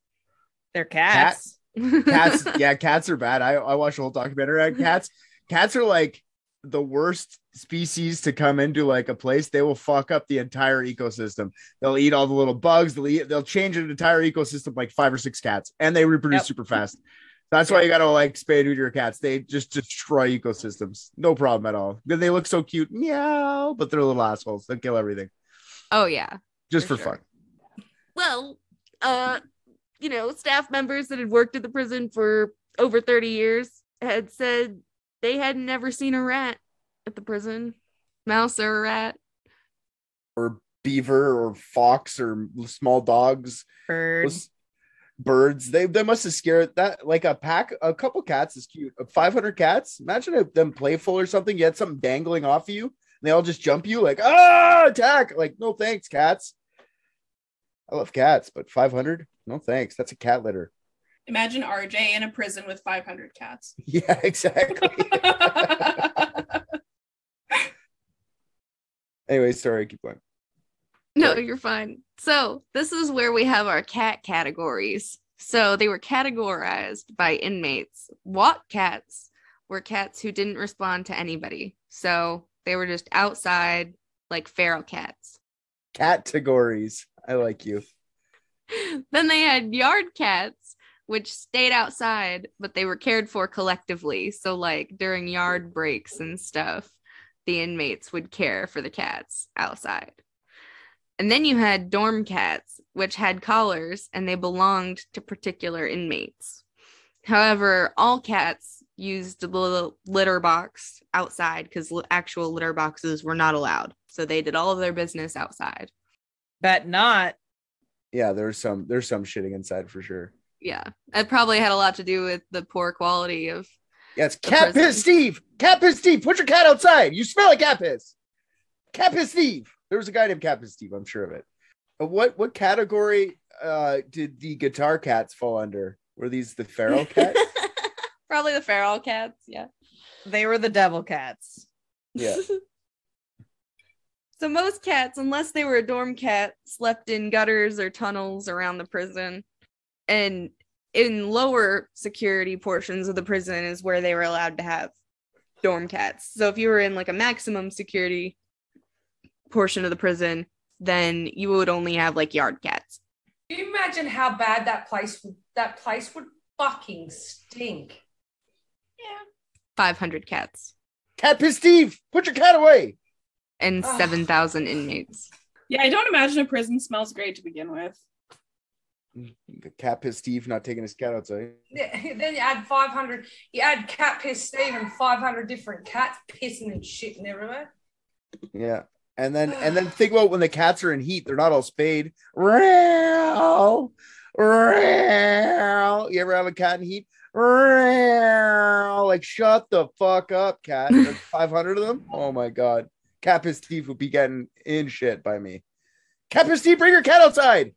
They're cats. Cats, yeah, cats are bad. I watched a whole documentary on cats. Cats are like the worst species to come into like a place. They will fuck up the entire ecosystem. They'll eat all the little bugs. They'll change an entire ecosystem like 5 or 6 cats, and they reproduce super fast. That's why you gotta like spay and neuter your cats. They just destroy ecosystems. No problem at all. They look so cute, meow, but they're little assholes. They'll kill everything Oh, yeah. just for For sure. fun. Well, staff members that had worked at the prison for over 30 years had said they had never seen a rat at the prison, mouse or a rat. Or beaver or fox or small dogs. Birds. Birds. They must have scared that like a couple cats is cute. 500 cats. Imagine them playful or something. You had something dangling off of you, and they all just jump you like attack. Like no thanks, cats. I love cats, but 500? No thanks. That's a cat litter. Imagine RJ in a prison with 500 cats. Yeah, exactly. Anyway, sorry, keep going. No, you're fine. So this is where we have our cat categories. So they were categorized by inmates. Walk cats were cats who didn't respond to anybody. So they were just outside, like feral cats. Categories. I like you. Then they had yard cats, which stayed outside, but they were cared for collectively. So like during yard breaks and stuff, the inmates would care for the cats outside. And then you had dorm cats, which had collars and they belonged to particular inmates. However, all cats used the little litter box outside because actual litter boxes were not allowed. So they did all of their business outside. Bet not. Yeah, there's some shitting inside for sure. Yeah, it probably had a lot to do with the poor quality of. Yeah, it's The cat prison. piss, Steve. Cat piss, Steve. Put your cat outside. You smell like cat piss. Cat piss, Steve. There was a guy named Cat piss, Steve. I'm sure of it. What category did the guitar cats fall under? Were these the feral cats? Probably the feral cats. Yeah. They were the devil cats. Yeah. So most cats, unless they were a dorm cat, slept in gutters or tunnels around the prison. And in lower security portions of the prison is where they were allowed to have dorm cats. So if you were in like a maximum security portion of the prison, then you would only have like yard cats. Can you imagine how bad that place would fucking stink? Yeah. 500 cats Cat piss Steve, put your cat away. and 7,000 inmates. Yeah, I don't imagine a prison smells great to begin with. Cat piss Steve not taking his cat outside. Then you add 500. You add cat piss Steve and 500 different cats pissing and shitting everywhere. Yeah. And then think about when the cats are in heat, they're not all spayed. Row. You ever have a cat in heat? Like, shut the fuck up, cat. There's 500 of them. Oh my god. Cat piss Steve would be getting in shit by me. Cat piss Steve, bring your cat outside.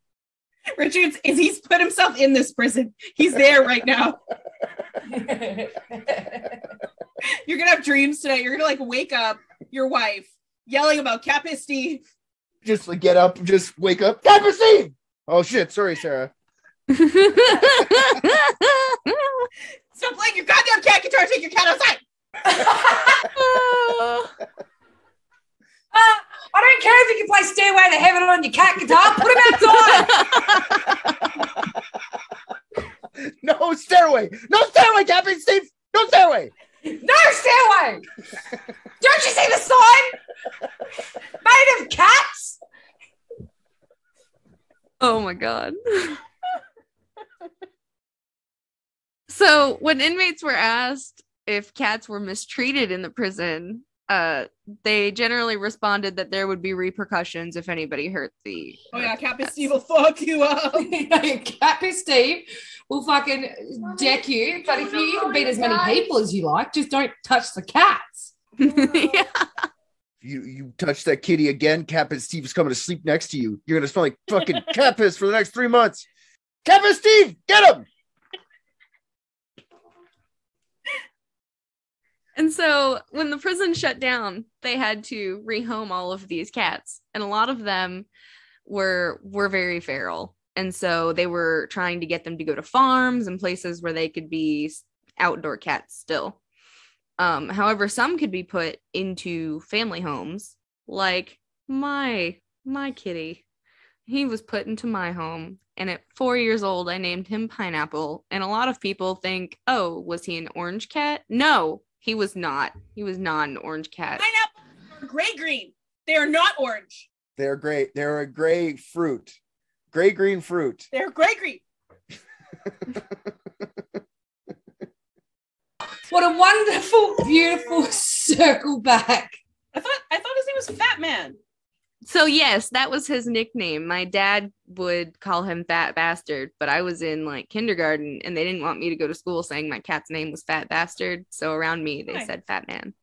Richards he's put himself in this prison. He's there right now. You're gonna have dreams tonight. You're gonna like wake up your wife yelling about Kappa Steve. Just like get up, just wake up. Cat piss Steve. Oh shit, sorry, Sarah. Stop playing your goddamn cat guitar. Take your cat outside. I don't care if you can play Stairway to Heaven on your cat guitar. Put him outside. No stairway. No stairway, Cat piss Steve. No stairway. No stairway. Don't you see the sign? Made of cats. Oh my god. So when inmates were asked if cats were mistreated in the prison, they generally responded that there would be repercussions if anybody hurt the. Oh yeah, Kappa Steve will fuck you up. Cat piss Steve will fucking deck you. But if you can beat as many people as you like, just don't touch the cats. Yeah. You touch that kitty again, Cat piss Steve is coming to sleep next to you. You're gonna smell like fucking cat piss for the next 3 months. Cat piss Steve, get him. And so when the prison shut down, they had to rehome all of these cats. And a lot of them were very feral. And so they were trying to get them to go to farms and places where they could be outdoor cats still. However, some could be put into family homes, like my kitty. He was put into my home. And at 4 years old, I named him Pineapple. And a lot of people think, oh, was he an orange cat? No. He was not. He was not an orange cat. Pineapples are gray-green. They are not orange. They're great. They're a gray fruit. Gray-green fruit. They're gray-green. What a wonderful, beautiful circle back. I thought his name was Fat Man. So yes, that was his nickname. My dad would call him Fat Bastard, but I was in like kindergarten and they didn't want me to go to school saying my cat's name was Fat Bastard. So around me, they said Fat Man.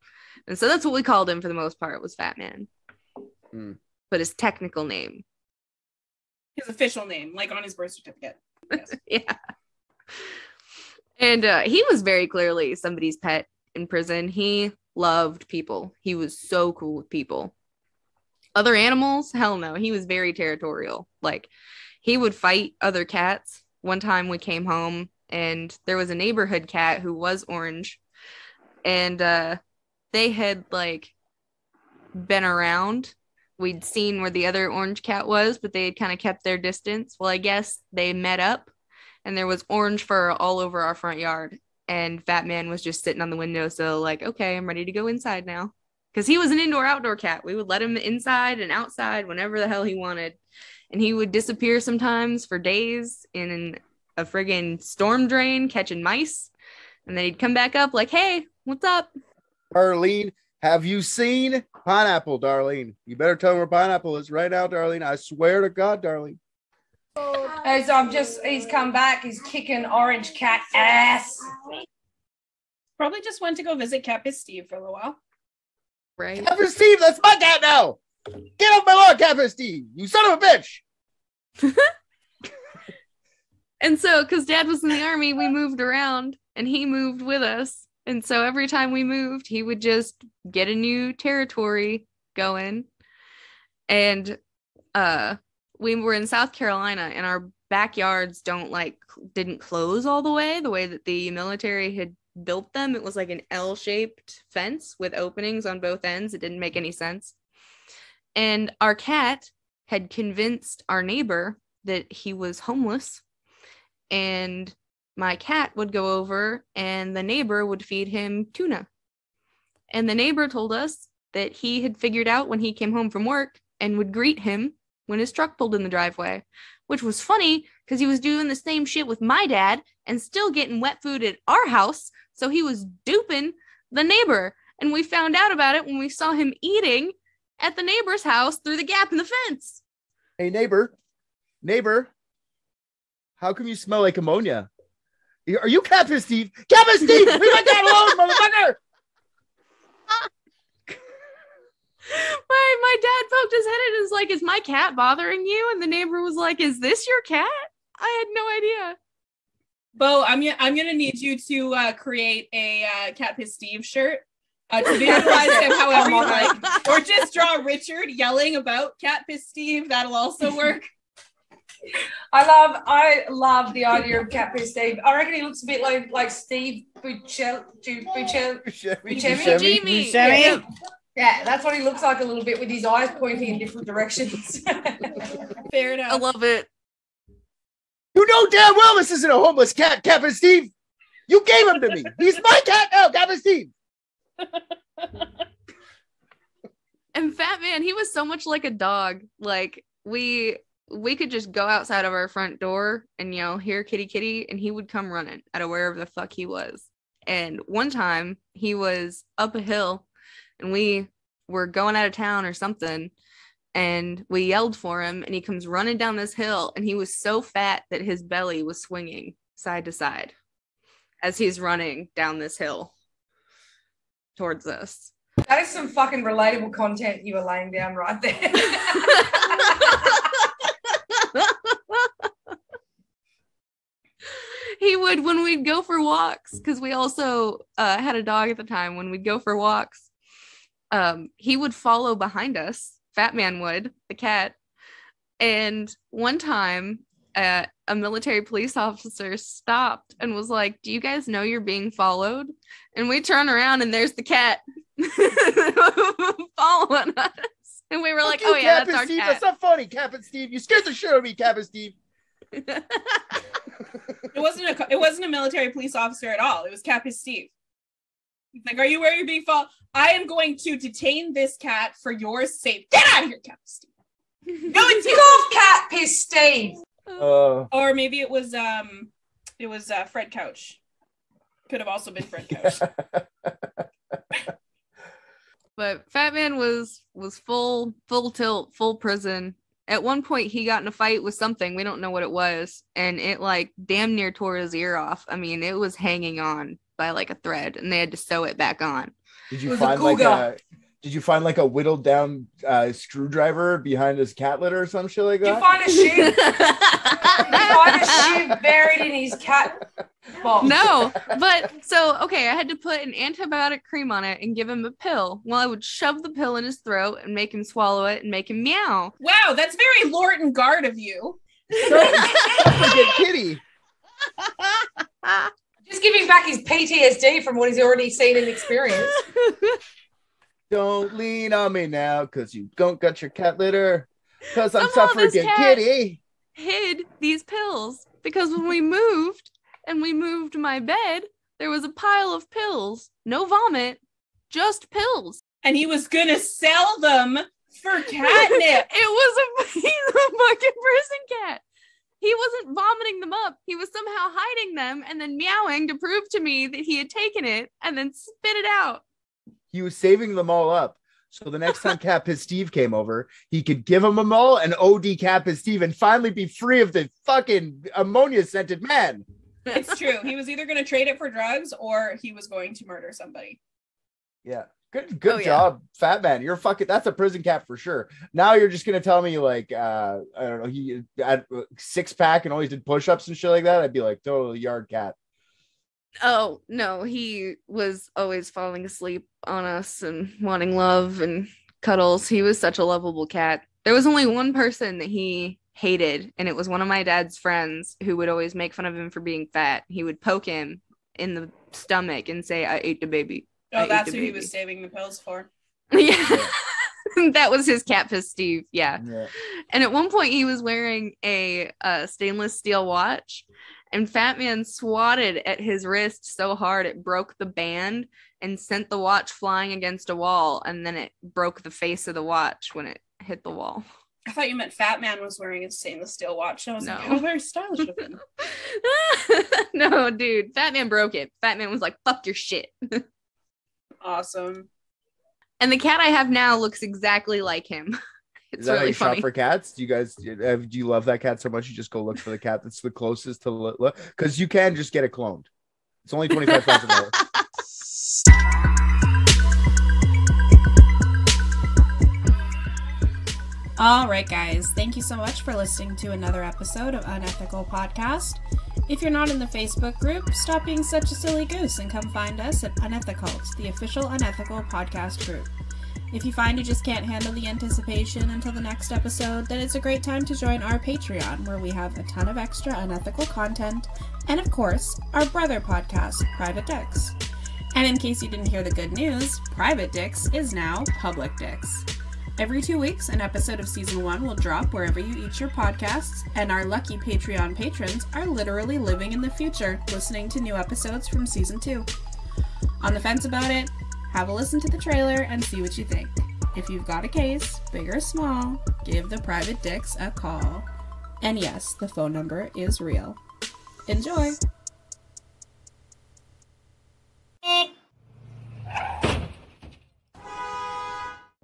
And so that's what we called him for the most part, was Fat Man. But his technical name. His official name, like on his birth certificate. Yes. Yeah. And he was very clearly somebody's pet in prison. He loved people. He was so cool with people. Other animals? Hell no. He was very territorial. Like, he would fight other cats. One time we came home and there was a neighborhood cat who was orange. And they had, like, been around. We'd seen where the other orange cat was, but they had kind of kept their distance. Well, I guess they met up and there was orange fur all over our front yard. And Fat Man was just sitting on the windowsill like, okay, I'm ready to go inside now. Because he was an indoor-outdoor cat. We would let him inside and outside whenever the hell he wanted. And he would disappear sometimes for days in a friggin' storm drain catching mice. And then he'd come back up like, hey, what's up? Darlene, have you seen Pineapple, Darlene? You better tell me where Pineapple is right now, Darlene. I swear to God, Darlene. As he's come back, he's kicking orange cat ass. Probably just went to go visit Kappa Steve for a little while. Right. Captain Steve, that's my cat now. Get off my lawn, Captain Steve. You son of a bitch. And so, because Dad was in the army, we moved around and he moved with us. And so every time we moved, he would just get a new territory going. And we were in South Carolina, and our backyards didn't close all the way that the military had built them. It was like an L-shaped fence with openings on both ends. It didn't make any sense. And our cat had convinced our neighbor that he was homeless, and my cat would go over and the neighbor would feed him tuna. And the neighbor told us that he had figured out when he came home from work and would greet him when his truck pulled in the driveway, which was funny because he was doing the same shit with my dad and still getting wet food at our house. So he was duping the neighbor. And we found out about it when we saw him eating at the neighbor's house through the gap in the fence. Hey, neighbor, how come you smell like ammonia? Are you Captain Steve? Captain Steve, leave my dad alone, motherfucker! My dad poked his head in and was like, "Is my cat bothering you?" And the neighbor was like, "Is this your cat?" I had no idea. Beau, I'm gonna need you to create a Cat Piss Steve shirt to visualize him however you like, or just draw Richard yelling about Cat Piss Steve. That'll also work. I love the idea of Cat Piss Steve. I reckon he looks a bit like Steve Buscemi. Yeah, that's what he looks like a little bit, with his eyes pointing in different directions. Fair enough. I love it. You know damn well this isn't a homeless cat, Captain Steve. You gave him to me. He's my cat now, Captain Steve. And Fat Man, he was so much like a dog. Like we could just go outside of our front door and yell, "Here, kitty, kitty," and he would come running out of wherever the fuck he was. And one time he was up a hill and we were going out of town or something, and we yelled for him, and he comes running down this hill, and he was so fat that his belly was swinging side to side as he's running down this hill towards us. That is some fucking relatable content you were laying down right there. He would, when we'd go for walks, because we also had a dog at the time. When we'd go for walks, he would follow behind us. Fat Man would, the cat. And one time, a military police officer stopped and was like, "Do you guys know you're being followed?" And we turn around and there's the cat following us. And we were like, "Oh yeah, Captain that's our Steve. cat." That's not funny, Captain Steve. You scared the shit out of me, Captain Steve. It wasn't a military police officer at all. It was Cat Piss Steve. He's like, "Are you where you're being followed? I am going to detain this cat for your safety. Get out of here, Cat Piss Steve." No, it's off, Cat Piss Steve. Or maybe it was Fred Couch. Could have also been Fred Couch. But Fat Man was full tilt, full prison. At one point, he got in a fight with something. We don't know what it was. And it like damn near tore his ear off. I mean, it was hanging on by like a thread, and they had to sew it back on. Did you find like a whittled down screwdriver behind his cat litter or some shit like that? Did you find a shiv? Did you find a shiv buried in his cat box? No, but so, okay, I had to put an antibiotic cream on it and give him a pill. Well, I would shove the pill in his throat and make him swallow it and make him meow. Wow, that's very Lorton Guard of you. Forget kitty. Just giving back his PTSD from what he's already seen and experienced. Don't lean on me now, because you don't got your cat litter. Because I'm Somehow suffering this cat kitty. hid these pills because when we moved my bed, there was a pile of pills. No vomit, just pills. And he was gonna sell them for catnip. He's a fucking prison cat. He wasn't vomiting them up. He was somehow hiding them and then meowing to prove to me that he had taken it and then spit it out. He was saving them all up. So the next time Cat Piss Steve came over, he could give him all and OD Cat Piss Steve and finally be free of the fucking ammonia-scented man. It's true. He was either going to trade it for drugs or he was going to murder somebody. Yeah. Good job, Fat Man. You're fucking, that's a prison cat for sure. Now you're just going to tell me like, I don't know, he had a 6-pack and always did push-ups and shit like that. I'd be like, total yard cat. Oh, no, he was always falling asleep on us and wanting love and cuddles. He was such a lovable cat. There was only one person that he hated, and it was one of my dad's friends who would always make fun of him for being fat. He would poke him in the stomach and say, "I ate the baby." Oh, that's who he was saving the pills for. Yeah. That was his catfish, Steve. Yeah. Yeah. And at one point, he was wearing a stainless steel watch, and Fat Man swatted at his wrist so hard it broke the band and sent the watch flying against a wall, and then it broke the face of the watch when it hit the wall. I thought you meant Fat Man was wearing a stainless steel watch. I was No. like, how very stylish of him. No, dude. Fat Man broke it. Fat Man was like, fuck your shit. Awesome. And the cat I have now looks exactly like him. It's Is that how really you funny. shop for cats? Do you love that cat so much you just go look for the cat that's the closest to look? Because you can just get it cloned. It's only $25,000. All right, guys. Thank you so much for listening to another episode of Unethical Podcast. If you're not in the Facebook group, stop being such a silly goose and come find us at UNETHICULT, the official unethical podcast group. If you find you just can't handle the anticipation until the next episode, then it's a great time to join our Patreon, where we have a ton of extra unethical content, and of course, our brother podcast, Private Dicks. And in case you didn't hear the good news, Private Dicks is now Public Dicks. Every 2 weeks, an episode of Season 1 will drop wherever you eat your podcasts, and our lucky Patreon patrons are literally living in the future, listening to new episodes from Season 2. On the fence about it? Have a listen to the trailer and see what you think. If you've got a case, big or small, give the Private Dicks a call. And yes, the phone number is real. Enjoy!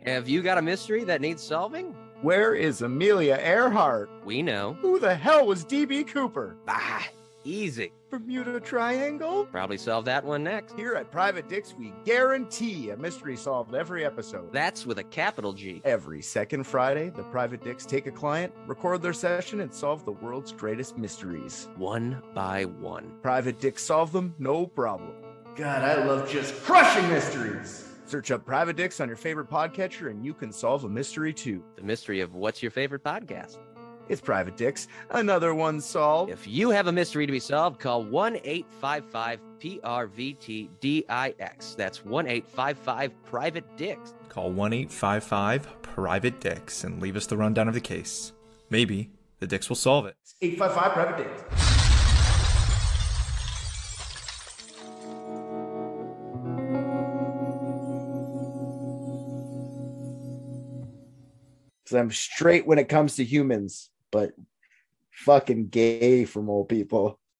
Have you got a mystery that needs solving? Where is Amelia Earhart? We know. Who the hell was DB Cooper? Ah, easy. Bermuda Triangle? Probably solve that one next. Here at Private Dicks, we guarantee a mystery solved every episode. That's with a capital G. Every second Friday, the Private Dicks take a client, record their session, and solve the world's greatest mysteries. One by one. Private Dicks solve them, no problem. God, I love just crushing mysteries. Search up Private Dicks on your favorite podcatcher and you can solve a mystery too. The mystery of what's your favorite podcast? It's Private Dicks. Another one solved. If you have a mystery to be solved, call 1-855-PRVT-DIX. That's 1-855-PRIVATE-DICKS. Call 1-855-PRIVATE-DICKS and leave us the rundown of the case. Maybe the Dicks will solve it. 855 Private Dicks. I'm straight when it comes to humans, but fucking gay from old people.